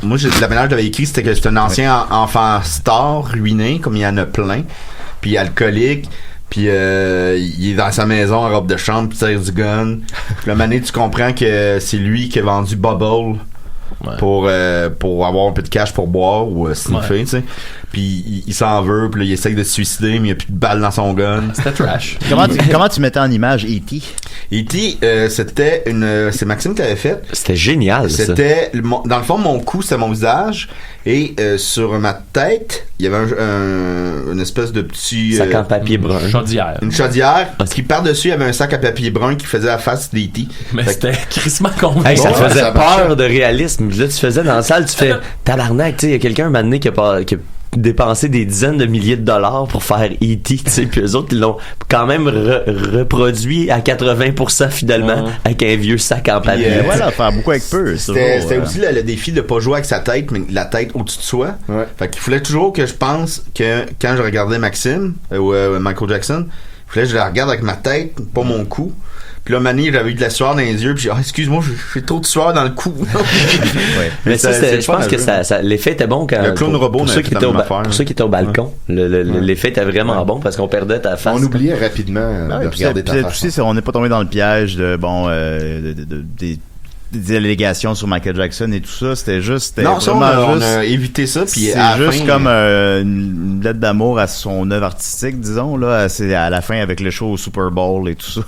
Speaker 8: moi, la manière que j'avais écrit, c'était que c'était un ancien enfant star, ruiné, comme il y en a plein, puis alcoolique. Puis il est dans sa maison en robe de chambre, puis tire du gun. Puis là, tu comprends que c'est lui qui a vendu Bubble pour avoir un peu de cash pour boire ou sniffer, tu sais. Puis il s'en veut, puis là, il essaie de se suicider, mais il n'y a plus de balles dans son gun.
Speaker 7: C'était trash.
Speaker 6: Comment tu mettais en image E.T.?
Speaker 8: E.T., c'était c'est Maxime qui l'avait fait.
Speaker 10: C'était génial,
Speaker 8: c'était, dans le fond, mon cou, c'était mon visage, et sur ma tête, il y avait une espèce de petit...
Speaker 10: sac en papier brun.
Speaker 8: Une chaudière, qui par-dessus, il y avait un sac à papier brun qui faisait la face d'E.T.
Speaker 7: Mais c'était crissement convaincant.
Speaker 10: Hey, ça te faisait peur de réalisme. Là, tu faisais dans la salle, tu fais tabarnak, tu sais, il y a quelqu'un un moment donné qui a dépenser des dizaines de milliers de dollars pour faire E.T., tu sais, puis eux autres, ils l'ont quand même reproduit à 80% finalement avec un vieux sac en papier.
Speaker 6: Voilà, faire beaucoup avec peu.
Speaker 8: C'était aussi le défi de pas jouer avec sa tête, mais la tête au-dessus de soi. Ouais. Fait qu'il fallait toujours que je pense que quand je regardais Maxime ou Michael Jackson, il fallait que je la regarde avec ma tête, pas mon cou. Puis là, Manny, j'avais eu de la sueur dans les yeux, puis j'ai dit, excuse-moi, j'ai trop de sueur dans le cou.
Speaker 10: Mais ça, je pense que l'effet était bon quand.
Speaker 8: Le clown robot,
Speaker 10: pour ceux qui étaient au balcon. L'effet était vraiment bon parce qu'on perdait ta face.
Speaker 9: On oubliait rapidement de regarder ta face.
Speaker 6: Aussi, on n'est pas tombé dans le piège de, des allégations sur Michael Jackson et tout ça. C'était juste...
Speaker 8: Non, ça, on a évité ça. Puis
Speaker 6: c'est juste comme une lettre d'amour à son œuvre artistique, disons. Là, c'est à la fin avec le show au Super Bowl et tout ça.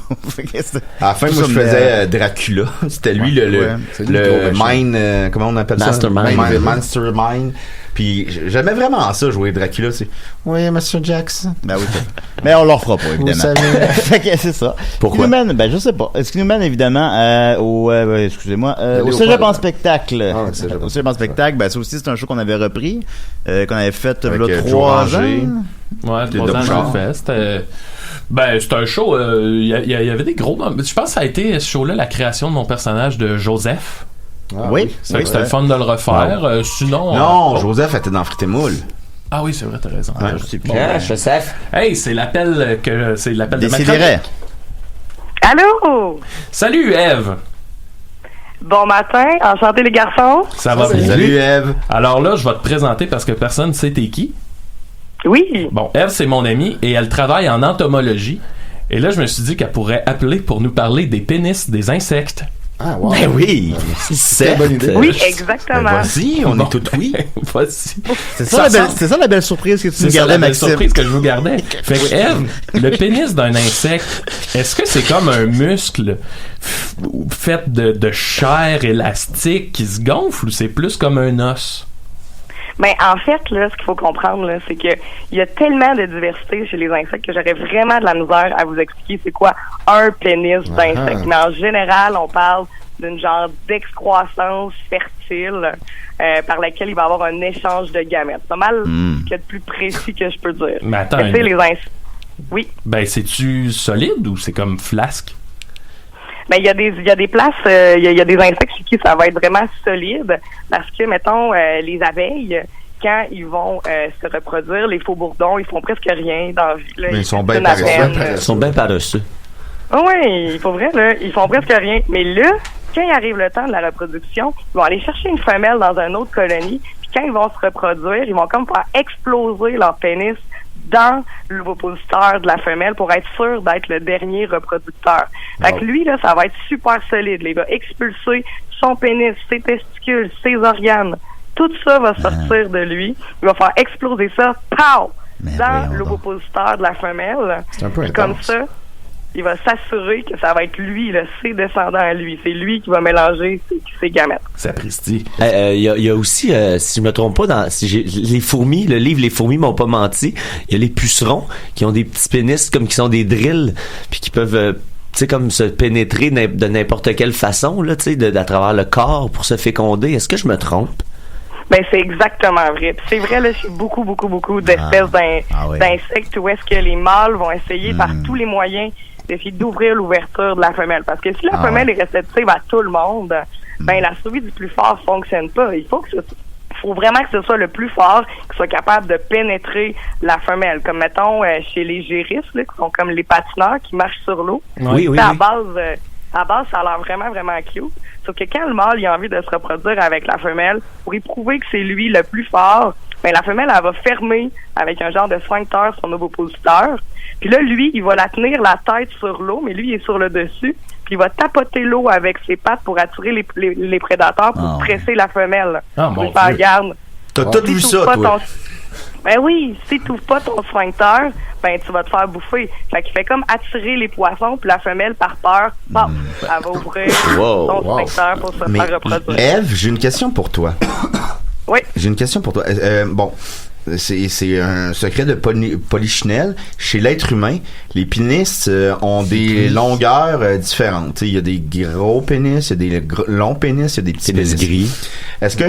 Speaker 8: À la fin, moi, je faisais Dracula. C'était lui le mind... comment on appelle Mastermind. Puis j'aimais vraiment ça, jouer Dracula. C'est oui, Mr. Jackson.
Speaker 6: Ben oui. Mais on leur fera pas, évidemment. Fait que c'est ça.
Speaker 10: Pourquoi?
Speaker 6: Ce qui nous mène, je sais pas. Ce qui nous mène évidemment au Cégep en spectacle. Au Cégep en spectacle, ça aussi c'est un show qu'on avait repris, qu'on avait fait il y a 3 ans.
Speaker 7: Ouais, 3 ans j'ai fait. C'est un show. Il y avait des gros. Je pense que ça a été ce show-là la création de mon personnage de Joseph.
Speaker 6: Oui.
Speaker 7: C'était le fun de le refaire. Sinon.
Speaker 8: Non, Joseph était dans Frites et Moules.
Speaker 7: Ah oui, c'est vrai, t'as raison.
Speaker 10: Joseph.
Speaker 7: Hey, c'est l'appel de
Speaker 6: Décidérez.
Speaker 12: Allô?
Speaker 7: Salut, Ève.
Speaker 12: Bon matin, enchanté les garçons.
Speaker 7: Ça va bien?
Speaker 8: Salut, Ève.
Speaker 7: Alors là, je vais te présenter parce que personne ne sait t'es qui.
Speaker 12: Oui.
Speaker 7: Bon, Ève, c'est mon amie et elle travaille en entomologie. Et là, je me suis dit qu'elle pourrait appeler pour nous parler des pénis des insectes.
Speaker 6: Ah, wow. Ben oui,
Speaker 12: c'est bonne idée. Oui, exactement.
Speaker 8: Vas-y, on est tout oui.
Speaker 7: Vas-y.
Speaker 6: C'est ça la belle surprise que tu nous gardais, Maxime.
Speaker 7: C'est la belle surprise que je vous gardais. Fait que, Ève, le pénis d'un insecte, est-ce que c'est comme un muscle fait de chair élastique qui se gonfle ou c'est plus comme un os?
Speaker 12: Mais en fait, là, ce qu'il faut comprendre, là, c'est que il y a tellement de diversité chez les insectes que j'aurais vraiment de la misère à vous expliquer c'est quoi un pénis d'insecte. Mais en général, on parle d'une genre d'excroissance fertile par laquelle il va y avoir un échange de gamètes. C'est pas mal qu'il y a de plus précis que je peux dire.
Speaker 7: Mais attends.
Speaker 12: Les insectes. Oui.
Speaker 7: Ben, c'est-tu solide ou c'est comme flasque?
Speaker 12: Ben, il y a des places, il y a des insectes chez qui ça va être vraiment solide parce que, mettons, les abeilles, quand ils vont se reproduire, les faux-bourdons, ils font presque rien dans la vie. Là.
Speaker 6: Mais ils sont bien paresseux.
Speaker 10: Ils sont bien paresseux.
Speaker 12: Oui, il faut vrai, là, ils font presque rien. Mais là, quand il arrive le temps de la reproduction, ils vont aller chercher une femelle dans une autre colonie, puis quand ils vont se reproduire, ils vont comme faire exploser leur pénis dans l'ovipositeur de la femelle pour être sûr d'être le dernier reproducteur. Fait que lui, là, ça va être super solide. Il va expulser son pénis, ses testicules, ses organes. Tout ça va sortir de lui. Il va faire exploser ça, pow! Dans l'ovipositeur de la femelle.
Speaker 8: C'est un peu intense.
Speaker 12: Comme ça, il va s'assurer que ça va être lui, ses descendants à lui. C'est lui qui va mélanger ses gamètes.
Speaker 7: Sapristi.
Speaker 10: Il y a aussi, si je me trompe pas, les fourmis, le livre Les fourmis m'ont pas menti, il y a les pucerons qui ont des petits pénis comme qui sont des drills, puis qui peuvent... tu sais, comme se pénétrer de n'importe quelle façon, là, tu sais, à travers le corps pour se féconder. Est-ce que je me trompe?
Speaker 12: Ben, c'est exactement vrai. Puis c'est vrai, là, chez beaucoup d'espèces d'insectes où est-ce que les mâles vont essayer par tous les moyens d'essayer d'ouvrir l'ouverture de la femelle. Parce que si la femelle est réceptive à tout le monde, ben, la survie du plus fort fonctionne pas. Il faut vraiment que ce soit le plus fort qui soit capable de pénétrer la femelle. Comme, mettons, chez les gérisses, là, qui sont comme les patineurs qui marchent sur l'eau.
Speaker 10: Oui.
Speaker 12: À base, ça a l'air vraiment, vraiment cute. Sauf que quand le mâle il a envie de se reproduire avec la femelle, pour y prouver que c'est lui le plus fort, ben la femelle, elle va fermer avec un genre de sphincter son ovipositeur. Puis là, lui, il va la tenir la tête sur l'eau, mais lui, il est sur le dessus. Puis il va tapoter l'eau avec ses pattes pour attirer les prédateurs pour presser la femelle.
Speaker 7: Mon
Speaker 12: Dieu. Garde.
Speaker 8: T'as tout vu ça, toi?
Speaker 12: Ben oui, si tu n'ouvres pas ton sphincter, ben tu vas te faire bouffer. Fait qu'il fait comme attirer les poissons, puis la femelle, par peur, elle va ouvrir son sphincter pour se faire reproduire.
Speaker 8: Ève, j'ai une question pour toi.
Speaker 12: Oui.
Speaker 8: J'ai une question pour toi. Bon, c'est un secret de polichinelle. Chez l'être humain, les pénis ont des longueurs différentes. Il y a des gros pénis, il y a des longs pénis, il y a des petits pénis.
Speaker 10: Gris.
Speaker 8: Est-ce que...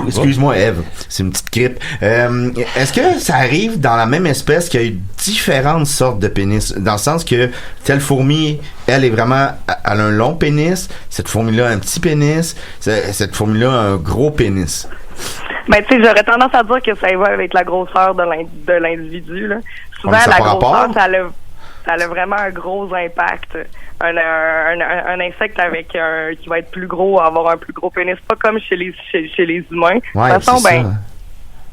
Speaker 8: Excuse-moi, Ève, c'est une petite grippe. Est-ce que ça arrive dans la même espèce qu'il y a eu différentes sortes de pénis? Dans le sens que telle fourmi, elle est vraiment... Elle a un long pénis, cette fourmi-là a un petit pénis, cette fourmi-là a un gros pénis.
Speaker 12: Ben, tu sais, j'aurais tendance à dire que ça va avec la grosseur de l'individu, là. Souvent, la grosseur, ça a vraiment un gros impact. Un insecte avec qui va être plus gros, avoir un plus gros pénis, pas comme chez les humains.
Speaker 8: Ouais,
Speaker 12: de toute façon,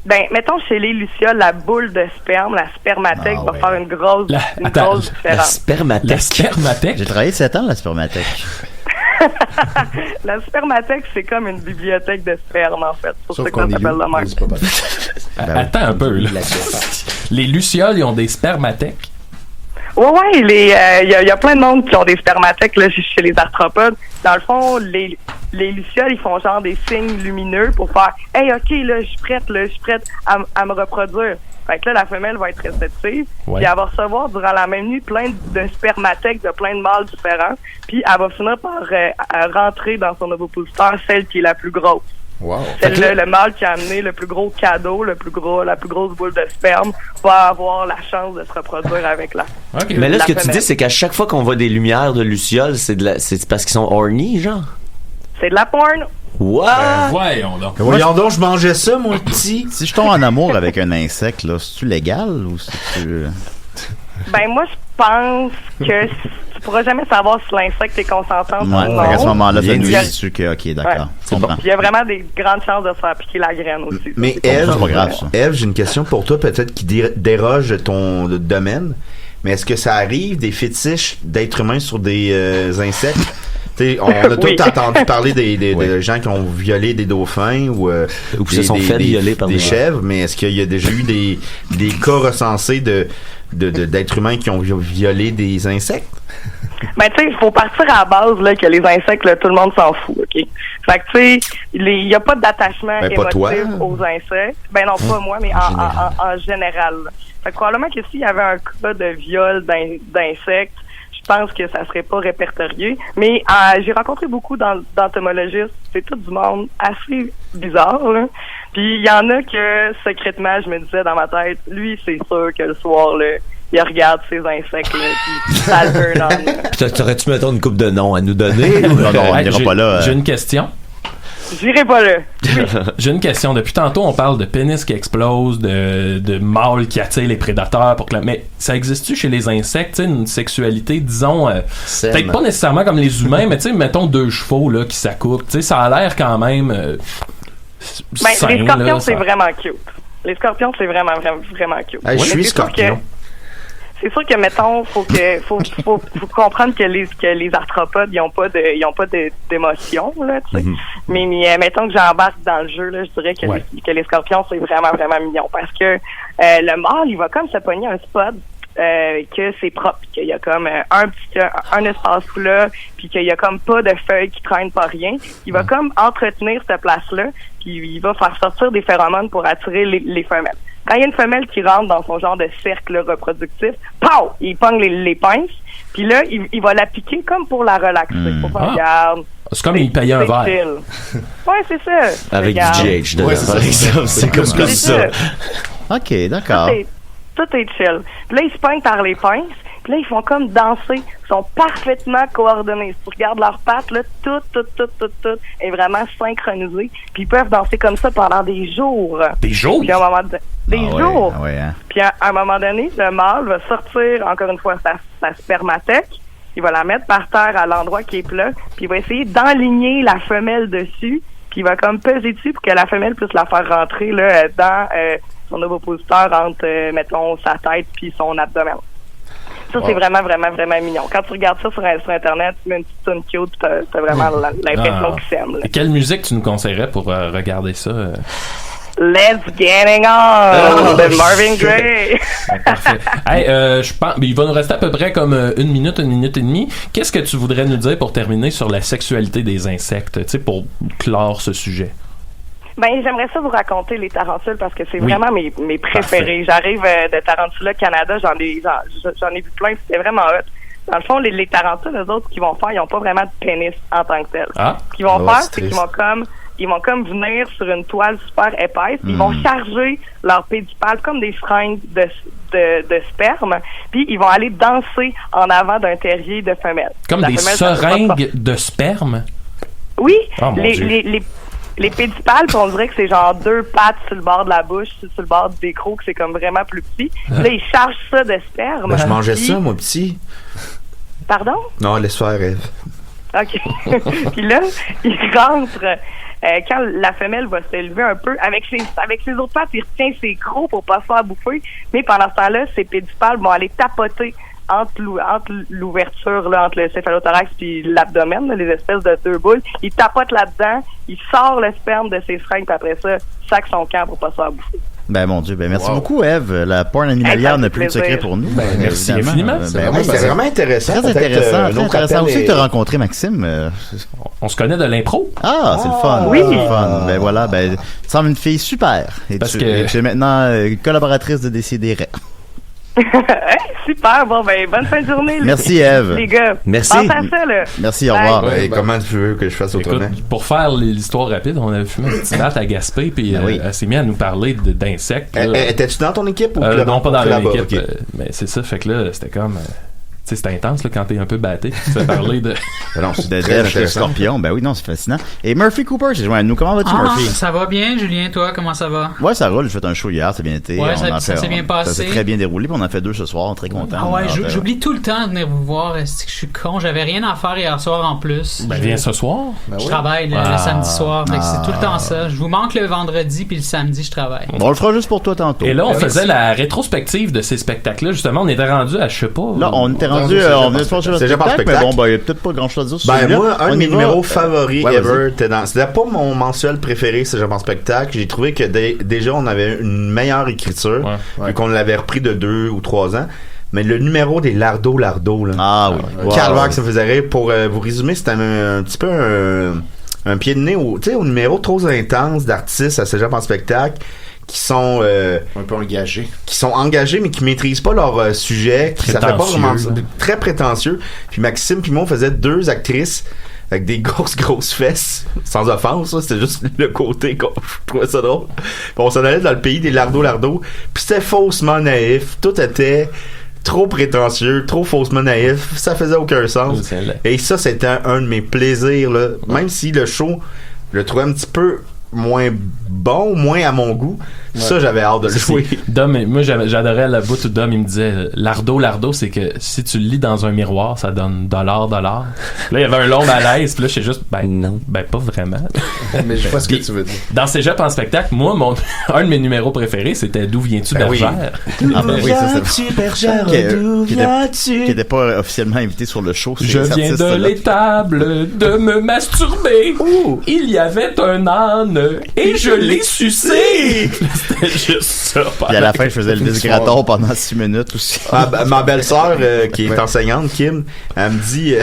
Speaker 12: mettons chez les lucioles, la boule de sperme, la spermathèque va faire une grosse différence.
Speaker 10: La spermathèque.
Speaker 6: J'ai travaillé 7 ans la spermathèque.
Speaker 12: La spermathèque, c'est comme une bibliothèque de sperme, en fait. C'est pour ça que ça s'appelle la même.
Speaker 7: Attends un peu, là. Les lucioles, ils ont des spermathèques?
Speaker 12: Ouais, il y a plein de monde qui ont des spermathèques là, chez les arthropodes. Dans le fond, les lucioles, ils font genre des signes lumineux pour faire « Hey, OK, là, je suis prête à me reproduire. » Fait que là, la femelle va être réceptive, puis elle va recevoir durant la même nuit plein de spermathèques de plein de mâles différents, puis elle va finir par rentrer dans son ovipositeur, celle qui est la plus grosse.
Speaker 9: Wow.
Speaker 12: Celle-là, le mâle qui a amené le plus gros cadeau, la plus grosse boule de sperme, va avoir la chance de se reproduire avec la.
Speaker 10: Okay. Mais là, ce que tu dis, c'est qu'à chaque fois qu'on voit des lumières de lucioles, c'est parce qu'ils sont horny, genre?
Speaker 12: C'est de la porn.
Speaker 10: What?
Speaker 7: Voyons donc.
Speaker 8: Voyons donc, je mangeais ça, mon petit.
Speaker 6: Si je tombe en amour avec un insecte, là, c'est-tu légal ou c'est-tu...
Speaker 12: Ben, moi, je pense que tu pourras jamais savoir si l'insecte est consentant ou non.
Speaker 6: À ce moment-là, ça nous dit dessus que, OK, d'accord.
Speaker 12: Ouais. Bon. Il y a vraiment des grandes chances de se faire piquer la graine aussi.
Speaker 8: Mais Ève, j'ai une question pour toi, peut-être qui déroge de ton domaine. Mais est-ce que ça arrive des fétiches d'êtres humains sur des insectes? On a tous entendu parler des gens qui ont violé des dauphins ou
Speaker 10: qui se sont fait violer par
Speaker 8: des chèvres, mais est-ce qu'il y a déjà eu des cas recensés d'êtres humains qui ont violé des insectes?
Speaker 12: Ben, tu sais, il faut partir à la base là, que les insectes, là, tout le monde s'en fout, OK? Fait que, tu sais, il n'y a pas d'attachement émotif aux insectes. Ben non, pas moi, mais en général. Fait que probablement que s'il y avait un cas de viol d'insectes, je pense que ça serait pas répertorié. Mais j'ai rencontré beaucoup d'entomologistes. C'est tout du monde assez bizarre, là. Puis il y en a que, secrètement, je me disais dans ma tête, lui, c'est sûr que le soir, là, il regarde ces insectes-là, puis ça le burn on.
Speaker 10: Puis t'aurais-tu, mettons, une couple de noms à nous donner? Non,
Speaker 6: on n'ira pas là.
Speaker 7: J'ai une question.
Speaker 12: J'irai pas là. Oui.
Speaker 7: J'ai une question. Depuis tantôt, on parle de pénis qui explose, de mâles qui attirent les prédateurs. Mais ça existe-tu chez les insectes, une sexualité, disons, peut-être pas nécessairement comme les humains, mais mettons deux chevaux là, qui s'accouplent. Ça a l'air quand même sain,
Speaker 12: les scorpions,
Speaker 7: là,
Speaker 12: c'est vraiment cute. Les scorpions, c'est vraiment cute.
Speaker 8: Je suis scorpion.
Speaker 12: C'est sûr que, mettons, faut comprendre que les arthropodes, ils ont pas d'émotion, là, tu sais. Mm-hmm. Mais mettons que j'embarque dans le jeu, là, je dirais que les scorpions, c'est vraiment, vraiment mignon. Parce que, le mâle, il va comme se pogner un spot, que c'est propre, qu'il y a comme un espace là, puis qu'il y a comme pas de feuilles qui traînent pas rien. Il va comme entretenir cette place-là, puis il va faire sortir des phéromones pour attirer les femelles. Quand il y a une femelle qui rentre dans son genre de cercle reproductif, pow! Il pogne les pinces, puis là, il va la piquer comme pour la relaxer. Pour faire regarde.
Speaker 7: C'est comme il payait un verre.
Speaker 12: Ouais, c'est ça.
Speaker 10: Avec du GH dedans, par exemple. C'est comme ça.
Speaker 6: OK, d'accord.
Speaker 12: Tout est chill. Puis là, ils se pognent par les pinces. Puis là, ils font comme danser. Ils sont parfaitement coordonnés. Si tu regardes leurs pattes, là, tout est vraiment synchronisé. Puis ils peuvent danser comme ça pendant des jours.
Speaker 7: Des jours?
Speaker 12: Puis à un moment jours.
Speaker 6: Ah ouais, hein.
Speaker 12: Puis à un moment donné, le mâle va sortir, encore une fois, sa spermathèque. Il va la mettre par terre à l'endroit qui est plat. Puis il va essayer d'enligner la femelle dessus. Puis il va comme peser dessus pour que la femelle puisse la faire rentrer là, dans son ovipositeur entre, mettons, sa tête puis son abdomen. Ça, c'est vraiment, vraiment, vraiment mignon. Quand tu regardes ça sur Internet, tu mets une petite tune cute, t'as vraiment l'impression qu'ils s'aiment.
Speaker 7: Et quelle musique tu nous conseillerais pour regarder ça?
Speaker 12: Let's Getting On de Marvin Gaye.
Speaker 7: Parfait. Hey, je pense, il va nous rester à peu près comme une minute et demie. Qu'est-ce que tu voudrais nous dire pour terminer sur la sexualité des insectes, tu sais, pour clore ce sujet?
Speaker 12: Ben, j'aimerais ça vous raconter les tarentules parce que c'est vraiment mes préférés. Parfait. J'arrive de Tarantula, Canada, j'en ai vu plein, c'était vraiment hot. Dans le fond, les tarentules, eux autres, ce qu'ils vont faire, ils n'ont pas vraiment de pénis en tant que tel. Ce qu'ils vont faire, c'est qu'ils vont comme venir sur une toile super épaisse, ils vont charger leur pédipale comme des seringues de sperme, puis ils vont aller danser en avant d'un terrier de femelles.
Speaker 7: Comme des seringues de sperme?
Speaker 12: Oui, les pédipales, on dirait que c'est genre 2 pattes sur le bord de la bouche, sur le bord des crocs, que c'est comme vraiment plus petit. Là, ils chargent ça de sperme.
Speaker 8: Ben, je mangeais ça, moi, petit.
Speaker 12: Pardon?
Speaker 8: Non, laisse faire, Ève.
Speaker 12: OK. Puis là, ils rentrent... quand la femelle va s'élever un peu, avec ses autres pattes, il retient ses crocs pour pas se faire bouffer. Mais pendant ce temps-là, ses pédipales vont aller tapoter entre l'ouverture, là, entre le céphalothorax puis l'abdomen, là, les espèces de 2 boules. Il tapote là-dedans, il sort le sperme de ses seringues, puis après ça, sac son camp pour pas se faire bouffer.
Speaker 6: Ben mon Dieu, ben merci beaucoup Eve. La porn animalière n'a plus de secret pour nous.
Speaker 8: Ben, merci infiniment.
Speaker 6: C'est
Speaker 8: vraiment intéressant.
Speaker 6: Très intéressant. Très intéressant aussi que tu as rencontré Maxime.
Speaker 7: On se connaît de l'impro.
Speaker 6: Ah, c'est le fun.
Speaker 12: Oui.
Speaker 6: C'est le fun. Ben voilà, ben tu sembles une fille super. Et
Speaker 7: Parce
Speaker 6: tu
Speaker 7: que
Speaker 6: es maintenant collaboratrice de Décideret.
Speaker 12: Super, bon ben bonne fin de journée.
Speaker 6: Merci Eve.
Speaker 12: Les gars.
Speaker 6: Merci.
Speaker 12: Pense à ça, là.
Speaker 6: Merci, au revoir.
Speaker 8: Ouais, comment tu veux que je fasse autrement?
Speaker 7: Écoute, pour faire l'histoire rapide, on avait fumé un petit bat à Gaspé, puis elle s'est mise à nous parler d'insectes.
Speaker 8: Étais-tu dans ton équipe ou
Speaker 7: non, pas dans l'équipe.
Speaker 8: Okay.
Speaker 7: Mais c'est ça, fait que là, c'était comme... Tu sais, c'est intense là, quand t'es un peu batté. Tu fais parler de...
Speaker 6: Non, c'est de scorpion. Ben oui, non, c'est fascinant. Et Murphy Cooper, c'est joint à nous. Comment vas-tu, Murphy?
Speaker 13: Ça va bien, Julien. Toi, comment ça va?
Speaker 6: Ouais, ça roule. J'ai fait un show hier, ça a bien été.
Speaker 13: Ouais, ça s'est bien passé.
Speaker 6: Ça s'est très bien déroulé, puis on en a fait 2 ce soir. Très content.
Speaker 13: Ah ouais, j'oublie tout le temps de venir vous voir. C'est que je suis con. J'avais rien à faire hier soir en plus.
Speaker 7: Ben viens ce soir.
Speaker 13: Je travaille le samedi soir. C'est tout le temps ça. Je vous manque le vendredi, puis le samedi, je travaille.
Speaker 6: Bon, on le fera juste pour toi tantôt.
Speaker 7: Et là, on faisait la rétrospective de ces spectacles-là. Justement, on était rendu à, je sais pas...
Speaker 6: Là, on était rendu... C'est déjà pas spectacle, mais bon, ben, il y a peut-être pas grand chose à dire sur
Speaker 8: ben, moi, un de mes numéros favoris ever, c'était pas mon mensuel préféré, c'est Japon Spectacle. J'ai trouvé que déjà, on avait une meilleure écriture, vu qu'on l'avait repris de 2 ou 3 ans. Mais le numéro des Lardo, là.
Speaker 6: Ah oui.
Speaker 8: Calvaire, ça faisait rire. Pour vous résumer, c'était un petit peu un pied de nez au numéro trop intense d'artistes à Cégep en spectacle qui sont
Speaker 9: un peu engagés,
Speaker 8: mais qui maîtrisent pas leur sujet, qui ça fait pas vraiment très prétentieux. Puis Maxime puis moi on faisait 2 actrices avec des grosses fesses, sans offense, ça, c'était juste le côté je trouvais ça drôle. Puis on s'en allait dans le pays des Lardo, puis c'était faussement naïf, tout était trop prétentieux, trop faussement naïf, ça faisait aucun sens. Et ça c'était un de mes plaisirs là, même si le show je le trouvais un petit peu moins bon, moins à mon goût. Ça, j'avais hâte de le jouer.
Speaker 7: Dom, moi, j'adorais la bout où Dom, il me disait Lardo, c'est que si tu le lis dans un miroir, ça donne $. Là, il y avait un long malaise, puis là, j'étais juste, non, pas vraiment.
Speaker 9: Mais je vois ce que tu veux dire.
Speaker 7: Dans Cégep en spectacle, moi, un de mes numéros préférés, c'était D'où viens-tu, Bergère?
Speaker 6: Ah, ben oui,
Speaker 8: c'est Bergère, d'où viens-tu?
Speaker 6: Qui n'était pas officiellement invité sur le show.
Speaker 7: Je viens de l'étable de me masturber. Il y avait un âne et je l'ai sucé. C'était juste ça.
Speaker 6: Puis à la fin, je faisais le disgraton pendant 6 minutes aussi.
Speaker 8: Ma belle-sœur, qui est enseignante, Kim, elle me dit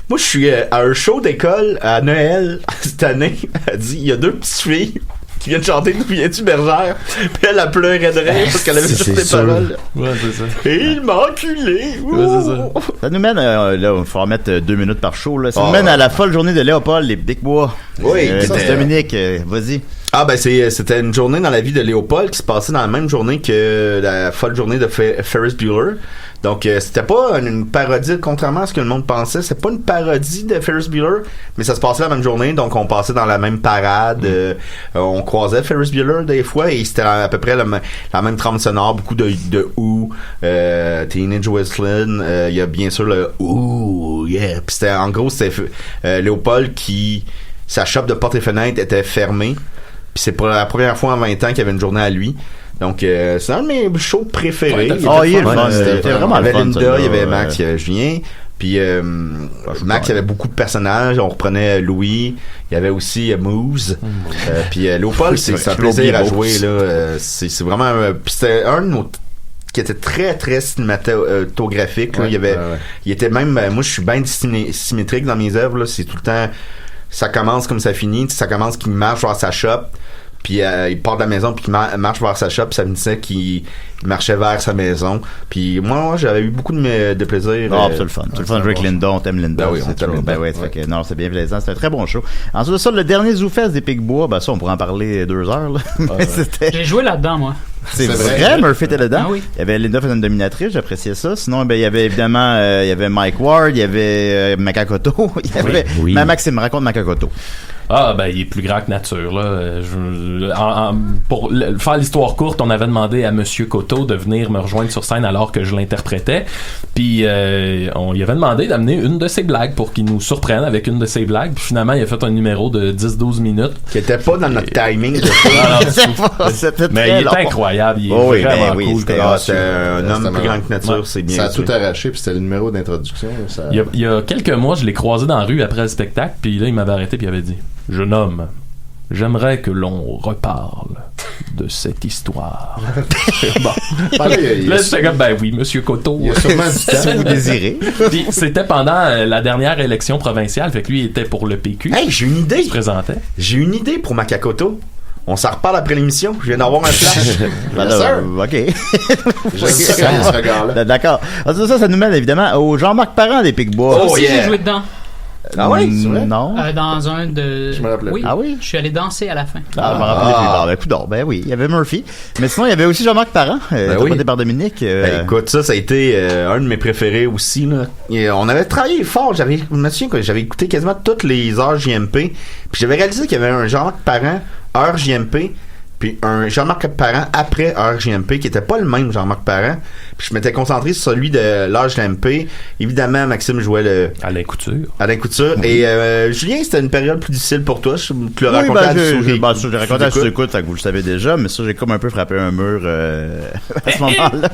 Speaker 8: moi, je suis à un show d'école à Noël cette année. Elle dit il y a 2 petites filles qui viennent chanter D'où viens-tu, Bergère? Puis elle pleurait de rire parce qu'elle avait juste les paroles.
Speaker 7: Ouais, c'est ça.
Speaker 8: Et il m'a enculé.
Speaker 6: Ouais, c'est ça. Ça nous mène, là, il faudra mettre 2 minutes par show, là. Ça nous mène à la folle journée de Léopold, les Picbois.
Speaker 8: Oui.
Speaker 6: Dominique, vas-y.
Speaker 8: Ah, ben, c'était une journée dans la vie de Léopold qui se passait dans la même journée que la folle journée de Ferris Bueller. Donc, c'était pas une parodie, contrairement à ce que le monde pensait. C'est pas une parodie de Ferris Bueller, mais ça se passait la même journée. Donc, on passait dans la même parade. On croisait Ferris Bueller des fois et c'était à peu près la même trame sonore. Beaucoup de Who, Teenage Wasteland. Il y a bien sûr le Ooh, yeah. Puis c'était, en gros, c'était Léopold qui... Sa shop de portes et fenêtres était fermée. Puis c'est pour la première fois en 20 ans qu'il y avait une journée à lui. Donc, c'est un de mes shows préférés.
Speaker 6: C'était vraiment
Speaker 8: le fun. Il y avait Linda, il y avait Max, il y avait Julien. Puis Max, il y avait beaucoup de personnages. On reprenait Louis. Il y avait aussi Moose. Puis Léopold, c'est un plaisir à jouer. Là. C'est vraiment... Puis c'était un de nos... qui était très très cinématographique. Là. Il était même... moi, je suis bien symétrique dans mes œuvres. Là. C'est tout le temps... Ça commence comme ça finit. Ça commence qu'il marche vers sa shop. Puis il part de la maison puis il marche vers sa shop, puis ça me disait qu'il marchait vers sa maison. Puis moi j'avais eu beaucoup de plaisir.
Speaker 6: Ah, c'est le fun. C'est le fun avec Linda, on t'aime Linda.
Speaker 8: Ben oui, on t'aime Linda.
Speaker 6: Ben ouais, fait que non, c'est bien plaisant, c'était un très bon show. Ensuite de ça, le dernier ZooFest des Picbois, ben ça on pourrait en parler 2 heures là.
Speaker 13: J'ai joué là-dedans moi.
Speaker 6: C'est vrai, Murphy était là-dedans.
Speaker 13: Ah oui.
Speaker 6: Il y avait Linda faisant une dominatrice, j'appréciais ça. Sinon, ben, il y avait évidemment, il y avait Mike Ward, il y avait Makakoto, il y avait, Maxime, raconte Makakoto.
Speaker 7: Ah, ben, il est plus grand que nature, là. Pour faire l'histoire courte, on avait demandé à Monsieur Coteau de venir me rejoindre sur scène alors que je l'interprétais. Puis, on lui avait demandé d'amener une de ses blagues pour qu'il nous surprenne avec une de ses blagues. Puis, finalement, il a fait un numéro de 10-12 minutes.
Speaker 8: Qui était pas dans notre timing.
Speaker 7: Mais il était incroyable. Il est vraiment cool.
Speaker 8: C'était un homme plus grand que nature, c'est bien.
Speaker 9: Ça a tout arraché, puis c'était le numéro d'introduction.
Speaker 7: Il y a quelques mois, je l'ai croisé dans la rue après le spectacle, puis là, il m'avait arrêté, puis il avait dit: Jeune homme, j'aimerais que l'on reparle de cette histoire. Bon. Là, j'étais comme, ben oui, Monsieur Coteau.
Speaker 8: Il y a sûrement du temps que vous désirez.
Speaker 7: Puis c'était pendant la dernière élection provinciale, fait que lui, il était pour le PQ.
Speaker 8: Hey, j'ai une idée.
Speaker 7: Il se présentait.
Speaker 8: J'ai une idée pour Macacoto. On s'en reparle après l'émission. Je viens d'avoir un flash.
Speaker 6: OK.
Speaker 8: J'aime ça, ce regard-là.
Speaker 6: D'accord. Alors, ça nous mène évidemment au Jean-Marc Parent des Picbois.
Speaker 13: Oh, aussi, j'ai joué dedans.
Speaker 8: Ah oui, c'est vrai?
Speaker 6: Non.
Speaker 13: Dans un de...
Speaker 9: Je me rappelais.
Speaker 13: Oui.
Speaker 6: Ah oui?
Speaker 13: Je suis allé danser à la fin.
Speaker 6: Je me rappelais plus. Ben, écoute, ben oui, il y avait Murphy. Mais sinon, il y avait aussi Jean-Marc Parent, interprété par Dominique.
Speaker 8: Écoute, ça a été un de mes préférés aussi, là. Et, on avait travaillé fort. Je me souviens que j'avais écouté quasiment toutes les heures JMP. Puis j'avais réalisé qu'il y avait un Jean-Marc Parent, heure JMP, puis un Jean-Marc Parent après heure JMP, qui était pas le même Jean-Marc Parent. Puis je m'étais concentré sur celui de l'âge JMP. Évidemment, Maxime jouait
Speaker 7: Alain Couture.
Speaker 8: Et Julien, c'était une période plus difficile pour toi. Je te le racontais à
Speaker 6: j'ai raconté à sous-écoute, fait que vous le savez déjà, mais ça, j'ai comme un peu frappé un mur à ce moment-là.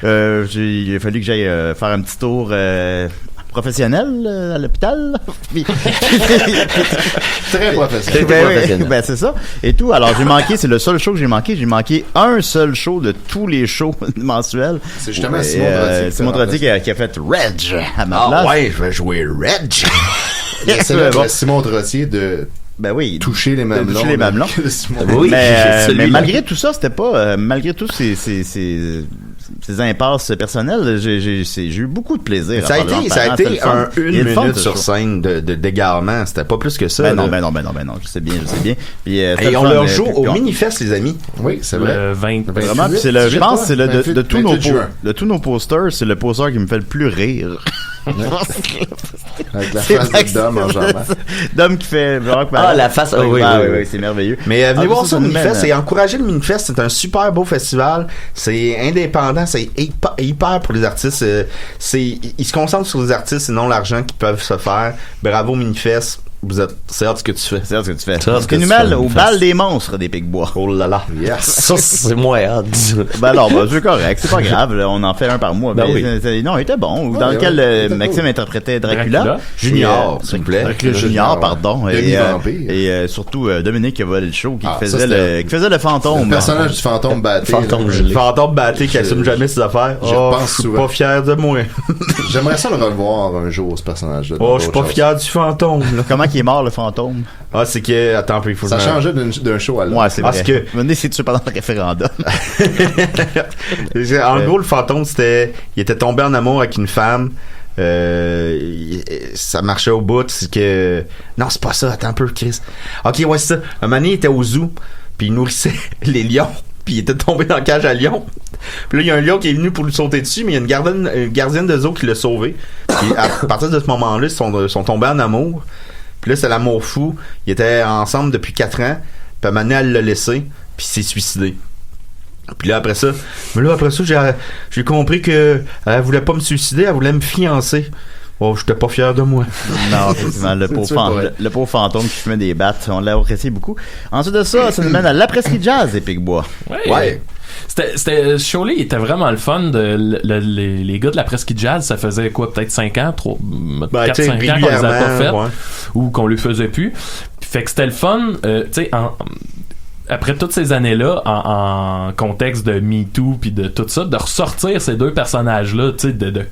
Speaker 6: Il a fallu que j'aille faire un petit tour professionnel à l'hôpital.
Speaker 9: Très professionnel.
Speaker 6: Ben c'est ça. Et tout. Alors j'ai manqué, c'est le seul show que j'ai manqué. J'ai manqué un seul show de tous les shows mensuels.
Speaker 9: C'est justement Simon
Speaker 6: Trottier qui a fait Reg à ma place.
Speaker 8: Ah ouais, je vais jouer Reg.
Speaker 9: Simon Trottier de...
Speaker 6: Ben oui.
Speaker 9: Toucher les mamelons.
Speaker 6: Oui, mais malgré tout ça, c'était pas... malgré tous ces impasses personnelles, j'ai eu beaucoup de plaisir.
Speaker 8: Ça a été une minute sur scène de d'égarement. C'était pas plus que ça.
Speaker 6: Ben non, je sais bien. Puis,
Speaker 8: et on leur joue au Minifest, les amis.
Speaker 9: Oui, c'est vrai.
Speaker 7: Le 20.
Speaker 6: Vraiment, puis je pense que c'est de tous nos posters, c'est le poster qui me fait le plus rire.
Speaker 9: Avec la face de Dom en jambes.
Speaker 6: Dom qui fait...
Speaker 10: la face, oui,
Speaker 6: c'est merveilleux.
Speaker 8: Mais venez voir ça au Minifest et encourager le Minifest. C'est un super beau festival. C'est indépendant, c'est hyper pour les artistes. Ils se concentrent sur les artistes et non l'argent qu'ils peuvent se faire. Bravo Minifest. C'est hâte ce que tu fais.
Speaker 6: C'est hâte ce que tu fais. Ce qui nous mêle au bal des monstres des Picbois.
Speaker 8: Oh là là.
Speaker 10: Yes. Ça, c'est moins hâte.
Speaker 6: Ben alors, c'est correct. C'est pas grave. Là, on en fait un par mois.
Speaker 10: Ben
Speaker 6: non, il était bon. Dans lequel Maxime interprétait Dracula.
Speaker 8: Junior, s'il vous plaît.
Speaker 6: Junior, pardon. Et surtout Dominique qui a volé le show, qui faisait le fantôme.
Speaker 9: Le personnage du fantôme batté.
Speaker 8: Fantôme batté qui assume jamais ses affaires.
Speaker 9: Je suis
Speaker 8: pas fier de moi.
Speaker 9: J'aimerais ça le revoir un jour, ce personnage-là.
Speaker 8: Je suis pas fier du fantôme.
Speaker 6: Comment il est mort, le fantôme?
Speaker 8: C'est que... Attends, il faut...
Speaker 9: Ça changeait d'un show à l'autre.
Speaker 6: Ouais, c'est vrai. Parce que... Venez, c'est tué pendant le référendum.
Speaker 8: En gros, le fantôme, c'était... Il était tombé en amour avec une femme. Ça marchait au bout. C'est que... Non, c'est pas ça. Attends un peu, Chris. Ok, ouais, c'est ça. Un moment donné, il était au zoo, puis il nourrissait les lions. Puis il était tombé dans la cage à lion. Puis là, il y a un lion qui est venu pour lui sauter dessus, mais il y a une gardienne de zoo qui l'a sauvé. Puis à partir de ce moment-là, ils sont tombés en amour. Puis là, c'est l'amour fou. Ils étaient ensemble depuis 4 ans. Puis à un moment donné, elle l'a laissé. Puis il s'est suicidé. Puis là, après ça, j'ai compris que elle voulait pas me suicider, elle voulait me fiancer. J'étais pas fier de moi.
Speaker 6: Non, effectivement, le pauvre fantôme qui fumait des battes, on l'a apprécié beaucoup. Ensuite de ça nous mène à l'après-ski jazz des Picbois.
Speaker 7: Ouais. Ce show-là, il était vraiment le fun. Les gars de l'après-ski jazz, ça faisait quoi, peut-être 5 ans, 4-5 ans qu'on les a pas fait, ou qu'on les faisait plus. Fait que c'était le fun, tu sais, après toutes ces années-là, en contexte de MeToo puis de tout ça, de ressortir ces deux personnages-là, tu sais, de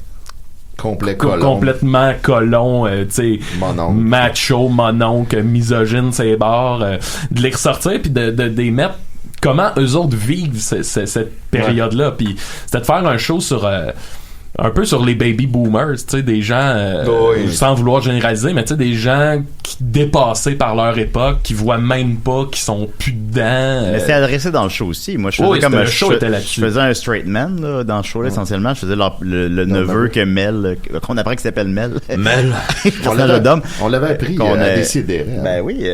Speaker 7: complètement colon, tu sais, macho, mononcle, misogyne, c'est barre, de les ressortir puis de les mettre comment eux autres vivent cette période-là. Puis c'était de faire un show sur un peu sur les baby boomers, tu sais, des gens, sans vouloir généraliser, mais tu sais, des gens qui dépassés par leur époque, qui voient même pas, qui sont plus dedans.
Speaker 6: Mais c'est adressé dans le show aussi. Moi, je faisais comme
Speaker 7: le show était là-dessus.
Speaker 6: Je faisais un straight man là, dans le show, là, essentiellement. Je faisais le neveu que Mel, qu'on apprend qu'il s'appelle Mel.
Speaker 9: Mel. On l'avait appris à décider.
Speaker 6: Ben oui.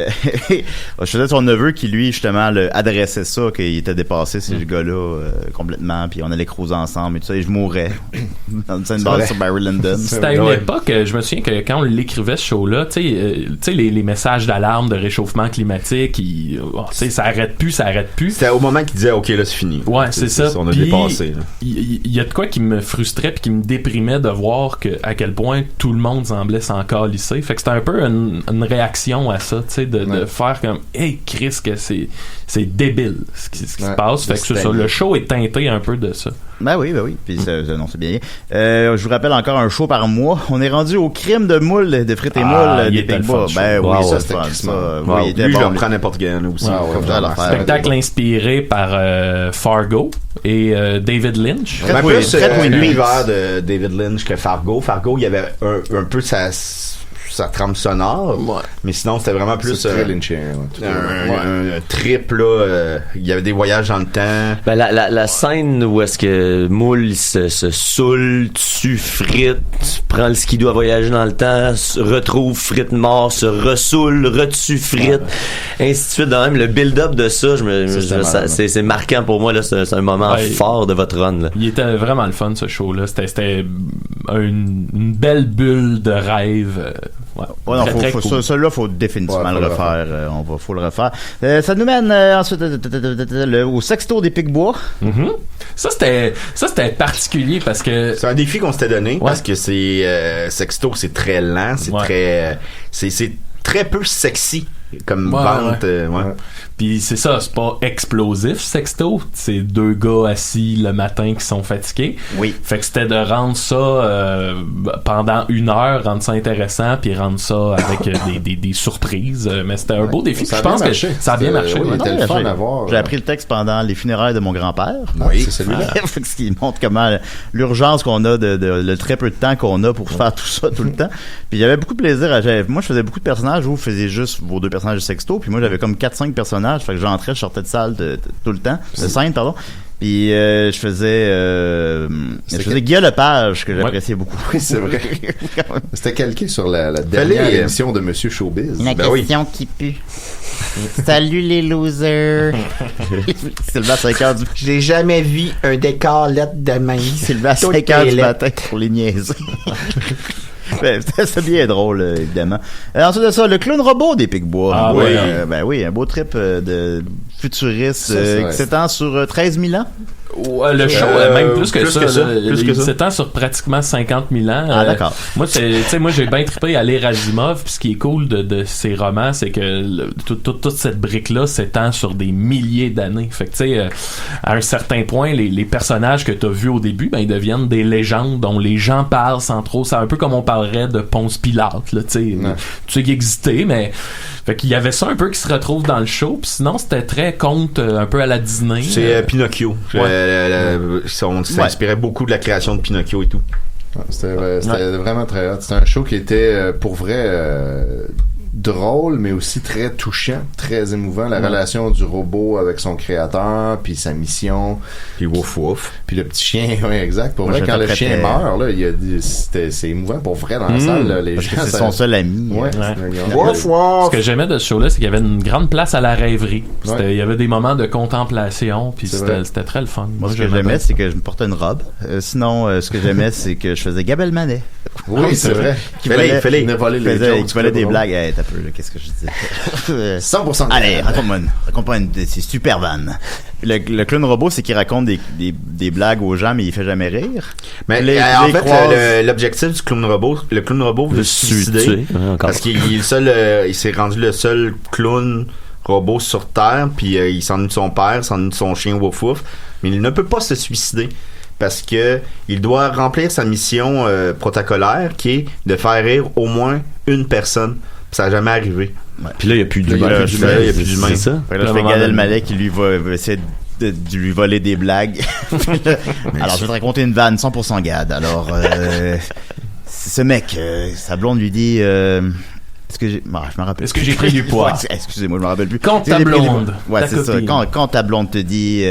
Speaker 6: Je faisais son neveu qui, lui, justement, adressait ça, qu'il était dépassé, ce gars-là, complètement, puis on allait cruiser ensemble et tout ça, et je mourrais. Dans une scène base sur Barry Lyndon.
Speaker 7: C'était à une époque, je me souviens que quand on l'écrivait ce show-là, tu sais les messages d'alarme de réchauffement climatique, ça arrête plus.
Speaker 8: C'était au moment qu'il disait, OK, là, c'est fini.
Speaker 7: Ouais, c'est ça.
Speaker 8: On a dépassé.
Speaker 7: Il y a de quoi qui me frustrait puis qui me déprimait de voir à quel point tout le monde semblait s'en calisser. Fait que c'était un peu une réaction à ça, tu sais, de faire comme, hey, Chris, que c'est débile ce qui se passe. Fait que c'est ça. Le show est teinté un peu de ça.
Speaker 6: Ben oui. Puis non, c'est bien. Je vous rappelle encore un show par mois. On est rendu au crime de moules, de frites et moules des Pigbois. Ben oui, ça c'était ça.
Speaker 8: Oui, lui, je le prends n'importe quel aussi.
Speaker 7: Spectacle inspiré par Fargo et David Lynch.
Speaker 8: Très l'univers de David Lynch que Fargo. Fargo, il y avait un peu sa trame sonore, mais sinon c'était vraiment plus
Speaker 9: très lynchien,
Speaker 8: un trip là, il y avait des voyages dans le temps.
Speaker 10: Ben la scène où est-ce que Moule se saoule, tue Frite, prend le skidoo à voyager dans le temps, retrouve Frite mort, se ressoule, retue Frite, ainsi de suite. Dans même le build-up de ça, c'est marquant pour moi là, c'est un moment fort de votre run là.
Speaker 7: Il était vraiment le fun ce show là, c'était une belle bulle de rêve.
Speaker 6: Celui-là, faut définitivement le refaire. Faut le refaire. Ça nous mène ensuite au sexto des Pigbois.
Speaker 7: Mm-hmm. Ça, c'était particulier parce que...
Speaker 8: C'est un défi qu'on s'était donné parce que c'est sexto, c'est très lent, c'est très peu sexy comme vente.
Speaker 7: Puis c'est ça, c'est pas explosif sexto, c'est deux gars assis le matin qui sont fatigués.
Speaker 6: Oui.
Speaker 7: Fait que c'était de rendre ça pendant 1 heure, rendre ça intéressant, puis rendre ça avec des surprises. Mais c'était un beau défi. Je pense que ça a bien marché.
Speaker 6: C'était le fun à voir. J'ai appris le texte pendant les funérailles de mon grand-père.
Speaker 8: Oui, c'est celui-là.
Speaker 6: Ce qui montre comment l'urgence qu'on a de le très peu de temps qu'on a pour faire tout ça tout le temps. Puis il y avait beaucoup de plaisir. Moi, je faisais beaucoup de personnages. Vous faisiez juste vos 2 personnages de sexto. Puis moi, j'avais comme 4-5 personnages. Fait que j'entrais, je sortais de salle tout le temps, de scène, pardon. Puis je faisais Guillaume Lepage, que j'appréciais beaucoup.
Speaker 9: Oui, c'est vrai. C'était calqué sur la dernière émission de Monsieur Showbiz.
Speaker 6: La question qui pue. Salut les losers. Sylvain à 5h du...
Speaker 8: J'ai jamais vu un décor lettre de maïs.
Speaker 6: Sylvain à 5h du matin pour les niaiser. C'est bien drôle, évidemment. Ensuite de ça, le clown robot des Pigbois. Ben oui, un beau trip de futuriste qui s'étend sur 13 000 ans.
Speaker 7: Ouais, le show même plus que ça. Il s'étend sur pratiquement 50 000 ans.
Speaker 6: Ah, d'accord.
Speaker 7: Moi, j'ai bien trippé à lire Asimov. Puis ce qui est cool de ces romans, c'est que toute cette brique-là s'étend sur des milliers d'années. Fait que, tu sais, à un certain point, les personnages que tu as vus au début, ben, ils deviennent des légendes dont les gens parlent sans trop. C'est un peu comme on parlerait de Ponce Pilate, là, tu sais, qui existait, mais. Fait qu'il y avait ça un peu qui se retrouve dans le show. Puis sinon, c'était très conte, un peu à la Disney.
Speaker 8: C'est Pinocchio. On s'inspirait beaucoup de la création de Pinocchio et tout.
Speaker 9: C'était vraiment très hot. C'était un show qui était pour vrai drôle, mais aussi très touchant, très émouvant. La relation du robot avec son créateur, puis sa mission.
Speaker 8: Puis wouf wouf.
Speaker 9: Puis le petit chien, oui, exact. Pour vrai, quand le chien meurt, là, c'est émouvant pour vrai dans la salle. Là, les
Speaker 6: parce
Speaker 9: gens,
Speaker 6: que c'est son seul ami.
Speaker 8: Wouf wouf.
Speaker 7: Ce que j'aimais de ce show-là, c'est qu'il y avait une grande place à la rêverie. Il y avait des moments de contemplation, puis c'était très le fun.
Speaker 6: Moi, ce que j'aimais, c'est que je me portais une robe. Sinon, ce que j'aimais, c'est que je faisais Gab Elmaleh.
Speaker 9: Oui, c'est vrai.
Speaker 6: Qui volait des blagues. Un peu, là, qu'est-ce que je disais?
Speaker 9: 100%.
Speaker 6: Allez, raconte-moi c'est super van. Le clown robot, c'est qu'il raconte des blagues aux gens, mais il fait jamais rire.
Speaker 8: Mais en fait, l'objectif du clown robot, le clown robot veut se suicider parce qu'il est le seul, il s'est rendu le seul clown robot sur Terre, puis il s'ennuie de son père, s'ennuie de son chien wouf wouf, mais il ne peut pas se suicider parce que il doit remplir sa mission protocolaire qui est de faire rire au moins une personne. Ça n'a jamais arrivé.
Speaker 10: Puis là, il n'y a plus d'humain.
Speaker 6: C'est ça. Là, je fais Gad Elmaleh qui lui va essayer de lui voler des blagues. Alors, je vais te raconter une vanne 100% gad. Alors, ce mec, sa blonde lui dit... Est-ce que j'ai... je me rappelle.
Speaker 7: Est-ce que j'ai pris du poids?
Speaker 6: Excusez-moi, je me rappelle plus.
Speaker 7: Quand ta blonde.
Speaker 6: Ouais, c'est ça. Quand ta blonde te dit...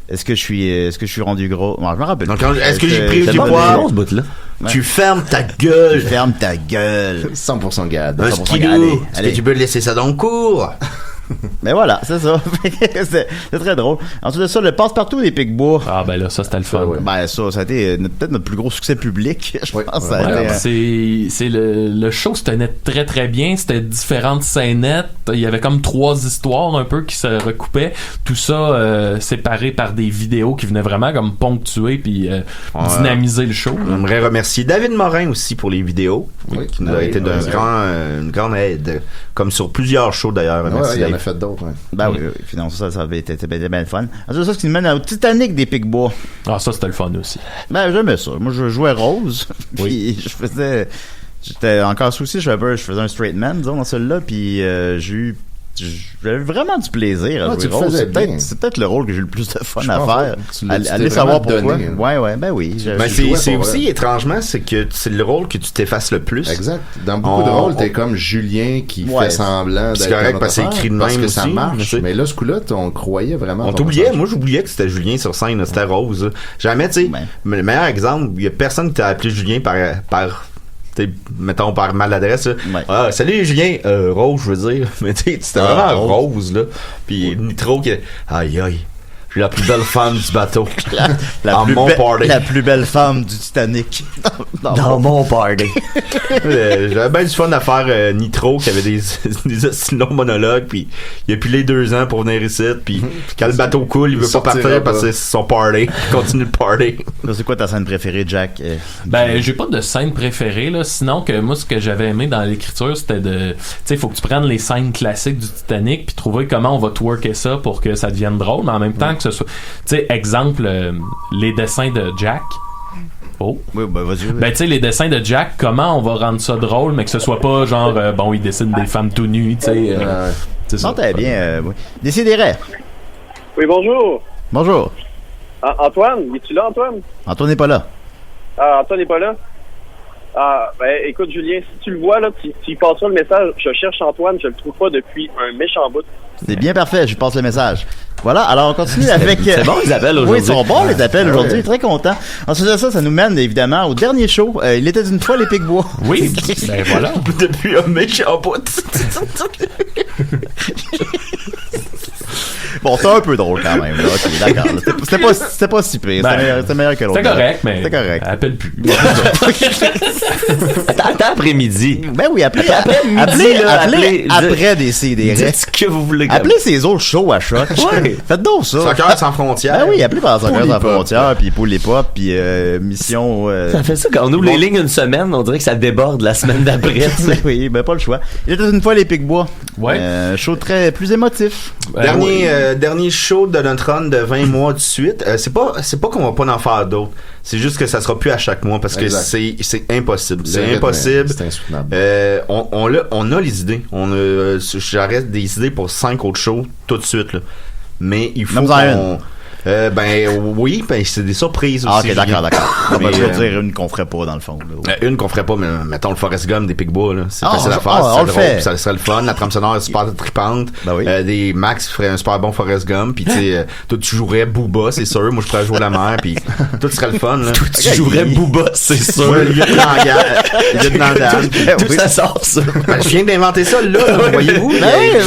Speaker 6: Est-ce que je suis rendu gros? Je me rappelle.
Speaker 8: Donc, est-ce que j'ai pris du poids? Tu fermes ta gueule.
Speaker 6: Tu fermes ta gueule.
Speaker 9: 100% gad.
Speaker 8: Un skidoo. Est-ce que tu peux laisser ça dans le cours?
Speaker 6: Mais voilà, c'est ça. c'est très drôle. Ensuite de ça, le passe-partout des Picbois.
Speaker 7: Ah, ben là, ça, c'était le fun.
Speaker 6: Ben, ça a été peut-être notre plus gros succès public. Je pense.
Speaker 7: C'est le show se tenait très, très bien. C'était différentes scénettes. Il y avait comme 3 histoires un peu qui se recoupaient. Tout ça séparé par des vidéos qui venaient vraiment comme ponctuer puis dynamiser le show.
Speaker 8: J'aimerais remercier David Morin aussi pour les vidéos. Qui nous a été une grande aide. Comme sur plusieurs shows d'ailleurs.
Speaker 9: Merci. Il en a fait d'autres.
Speaker 6: Ben oui, finalement, ça avait été bien le fun. Ensuite, ça, ce qui nous mène au Titanic des Picbois.
Speaker 7: Ah, ça, c'était le fun aussi.
Speaker 6: Ben, j'aimais ça. Moi, je jouais Rose. Puis, j'étais encore souci, je faisais un straight man, disons, dans celui-là. Puis, j'avais vraiment du plaisir à jouer Rose. C'est peut-être le rôle que j'ai le plus de fun à faire. Allez savoir pourquoi. Ouais, ben oui.
Speaker 8: C'est aussi, étrangement, c'est que c'est le rôle que tu t'effaces le plus.
Speaker 9: Exact. Dans beaucoup de rôles, t'es comme Julien qui fait semblant d'être.
Speaker 8: C'est correct parce que c'est écrit de même
Speaker 9: que
Speaker 8: aussi,
Speaker 9: ça marche. Mais là, ce coup-là, on croyait vraiment.
Speaker 8: On t'oubliait. Moi, j'oubliais que c'était Julien sur scène. C'était Rose. Jamais, tu sais. Le meilleur exemple, il y a personne qui t'a appelé Julien par mettons par maladresse là. Salut Julien, Rose je veux dire, mais tu sais c'était vraiment Rose là, puis Nitro qui aïe je suis la plus belle femme du bateau.
Speaker 6: La plus belle femme du Titanic.
Speaker 10: Dans mon party.
Speaker 8: J'avais bien du fun à faire Nitro qui avait des longs monologues, puis il a pilé 2 ans pour venir ici, puis quand le bateau coule, il veut pas partir parce que c'est son party. Il continue le party.
Speaker 6: C'est quoi ta scène préférée, Jack?
Speaker 7: Ben, j'ai pas de scène préférée, là. Sinon, que moi, ce que j'avais aimé dans l'écriture, c'était de, tu sais, faut que tu prennes les scènes classiques du Titanic, puis trouver comment on va twerker ça pour que ça devienne drôle, mais en même temps que ce soit, tu sais, exemple, les dessins de Jack. Oh.
Speaker 6: Oui, ben vas-y.
Speaker 7: Ben, tu sais, les dessins de Jack, comment on va rendre ça drôle, mais que ce soit pas genre, bon, il dessine des femmes tout nues, tu sais.
Speaker 6: C'est ça. T'es bien. Décidérez.
Speaker 11: Oui, bonjour.
Speaker 6: Bonjour.
Speaker 11: Antoine, es-tu là, Antoine?
Speaker 6: Antoine n'est pas là.
Speaker 11: Ah, Antoine n'est pas là? Ah, ben, écoute, Julien, si tu le vois, là, tu y passeras le message. Je cherche Antoine, je le trouve pas depuis un méchant bout.
Speaker 6: C'est bien parfait, je passe le message. Voilà, alors on continue avec...
Speaker 10: C'est bon, les appels aujourd'hui.
Speaker 6: Oui, ils sont bons, les appels aujourd'hui, très content. Ensuite de ça, ça nous mène évidemment au dernier show. Il était une fois les Picbois.
Speaker 7: Oui, ben voilà.
Speaker 8: Depuis un méchant bout.
Speaker 6: Bon, c'est un peu drôle quand même, là. Ok, d'accord. C'était pas si pire. C'était meilleur que l'autre.
Speaker 7: C'était correct, mais.
Speaker 6: C'était correct.
Speaker 7: Appelle plus.
Speaker 10: Attends après-midi.
Speaker 6: Ben oui, appelez après des CDR.
Speaker 10: Dites ce que vous voulez.
Speaker 6: Appelez ces autres shows à choc. Ouais. Faites donc ça.
Speaker 8: Soccer sans frontières.
Speaker 6: Ben oui, appelez par Soccer sans frontières, puis Poule les Pop, puis Mission.
Speaker 10: Ça fait ça quand on ouvre les lignes une semaine, on dirait que ça déborde la semaine d'après.
Speaker 6: Oui, ben pas le choix. Il était une fois les Picbois.
Speaker 7: Ouais.
Speaker 6: Show plus émotif.
Speaker 8: Dernier show de notre run de 20 mois de suite. C'est pas qu'on va pas en faire d'autres. C'est juste que ça sera plus à chaque mois parce que c'est impossible. C'est impossible.
Speaker 9: C'est insoutenable.
Speaker 8: On a les idées. J'arrête des idées pour 5 autres shows tout de suite là. Mais il faut qu'on... oui, c'est des surprises aussi.
Speaker 6: Ok, d'accord. Je veux dire une qu'on ferait pas dans le fond. Là.
Speaker 8: Une qu'on ferait pas, mais mettons le Forrest Gump des Picbois, là. C'est facile à faire,
Speaker 6: on le fait.
Speaker 8: Ça serait le fun. La trame sonore est super tripante.
Speaker 6: Ben oui.
Speaker 8: Des Max ferait un super bon Forrest Gump, puis tu sais, toi tu jouerais Booba, c'est sûr. Moi je pourrais jouer la mère, puis tout serait le fun. Là.
Speaker 10: Toi tu jouerais Booba, c'est sûr.
Speaker 8: Ouais, il y a de Dan.
Speaker 10: Tout ça sort ça.
Speaker 8: Je viens d'inventer ça là, voyez-vous.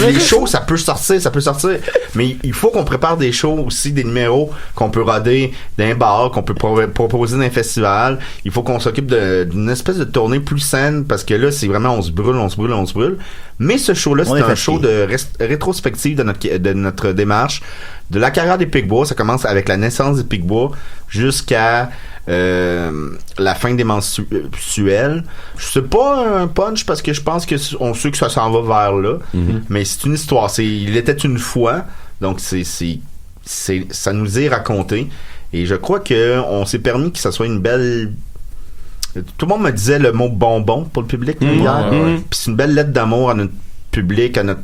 Speaker 8: Les shows, ça peut sortir. Mais il faut qu'on prépare des shows aussi, des numéros qu'on peut roder d'un bar, qu'on peut proposer d'un festival. Il faut qu'on s'occupe d'une espèce de tournée plus saine parce que là, c'est vraiment on se brûle. Mais ce show-là, c'est un show de rétrospective de notre démarche, de la carrière des Picbois. Ça commence avec la naissance des Picbois jusqu'à la fin des mensuels. C'est pas un punch parce que je pense qu'on sait que ça s'en va vers là. Mm-hmm. Mais c'est une histoire. Il était une fois. Donc, ça nous est raconté. Et je crois qu'on s'est permis que ça soit une belle... Tout le monde me disait le mot bonbon pour le public hier. Puis c'est une belle lettre d'amour à notre public, à notre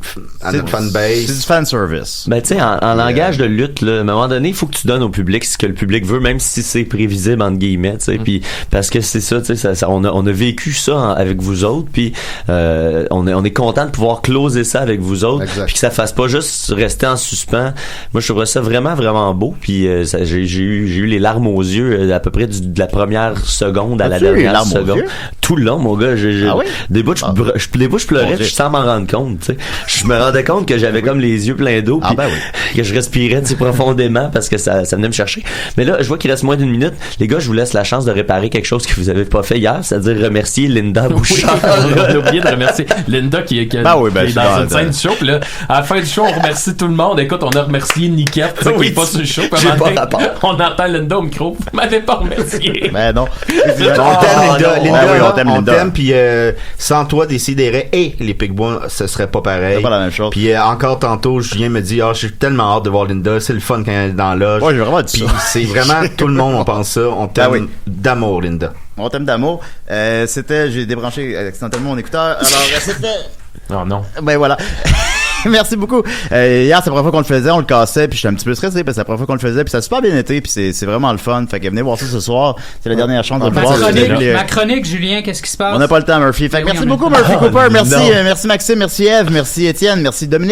Speaker 8: fanbase.
Speaker 6: C'est du fan service.
Speaker 10: Ben, tu sais, en langage de lutte, là, à un moment donné, il faut que tu donnes au public ce que le public veut, même si c'est prévisible, entre guillemets, tu sais. Puis, parce que c'est ça, tu sais, on a vécu ça avec vous autres, puis on est content de pouvoir closer ça avec vous autres, puis que ça fasse pas juste rester en suspens. Moi, je trouve ça vraiment, vraiment beau, puis j'ai eu les larmes aux yeux à peu près de la première seconde à la dernière seconde. Tout le long, mon gars, des bouts, je pleurais, je sans m'en rendre compte, tu sais. Je me rendais compte que j'avais comme les yeux pleins d'eau, puis que je respirais, tu sais, profondément parce que ça venait me chercher. Mais là, je vois qu'il reste moins d'une minute. Les gars, je vous laisse la chance de réparer quelque chose que vous avez pas fait hier, c'est-à-dire remercier Linda Bouchard.
Speaker 7: On a oublié de remercier Linda qui est dans une scène du show. Puis là, à la fin du show, on remercie tout le monde. Écoute, on a remercié Niquette, qui est pas sur le show. On entend Linda au micro. Vous m'avez pas remercié.
Speaker 6: Ben non.
Speaker 8: On t'aime, Linda. Puis sans toi, Décideret et les Picbois, ce serait pas pareil.
Speaker 6: C'est pas la même chose.
Speaker 8: Puis encore tantôt, Julien me dit, j'ai tellement hâte de voir Linda. C'est le fun quand elle est dans l'âge.
Speaker 6: Ouais, j'ai vraiment dit ça.
Speaker 8: Puis c'est vraiment tout le monde, on pense ça. On t'aime d'amour, Linda.
Speaker 6: On t'aime d'amour. J'ai débranché accidentellement mon écouteur. Alors, c'était...
Speaker 7: Oh non.
Speaker 6: Ben voilà. Merci beaucoup. Hier, c'est la première fois qu'on le faisait, on le cassait, puis j'étais un petit peu stressé parce que c'est la première fois qu'on le faisait, puis ça a super bien été, puis c'est vraiment le fun. Fait que venez voir ça ce soir. C'est la dernière chance de le voir.
Speaker 13: Ma chronique, Julien, qu'est-ce qui se passe?
Speaker 6: On n'a pas le temps, Murphy. Fait que merci beaucoup, Murphy Cooper. Merci Maxime, merci Ève, merci Étienne, merci Dominique.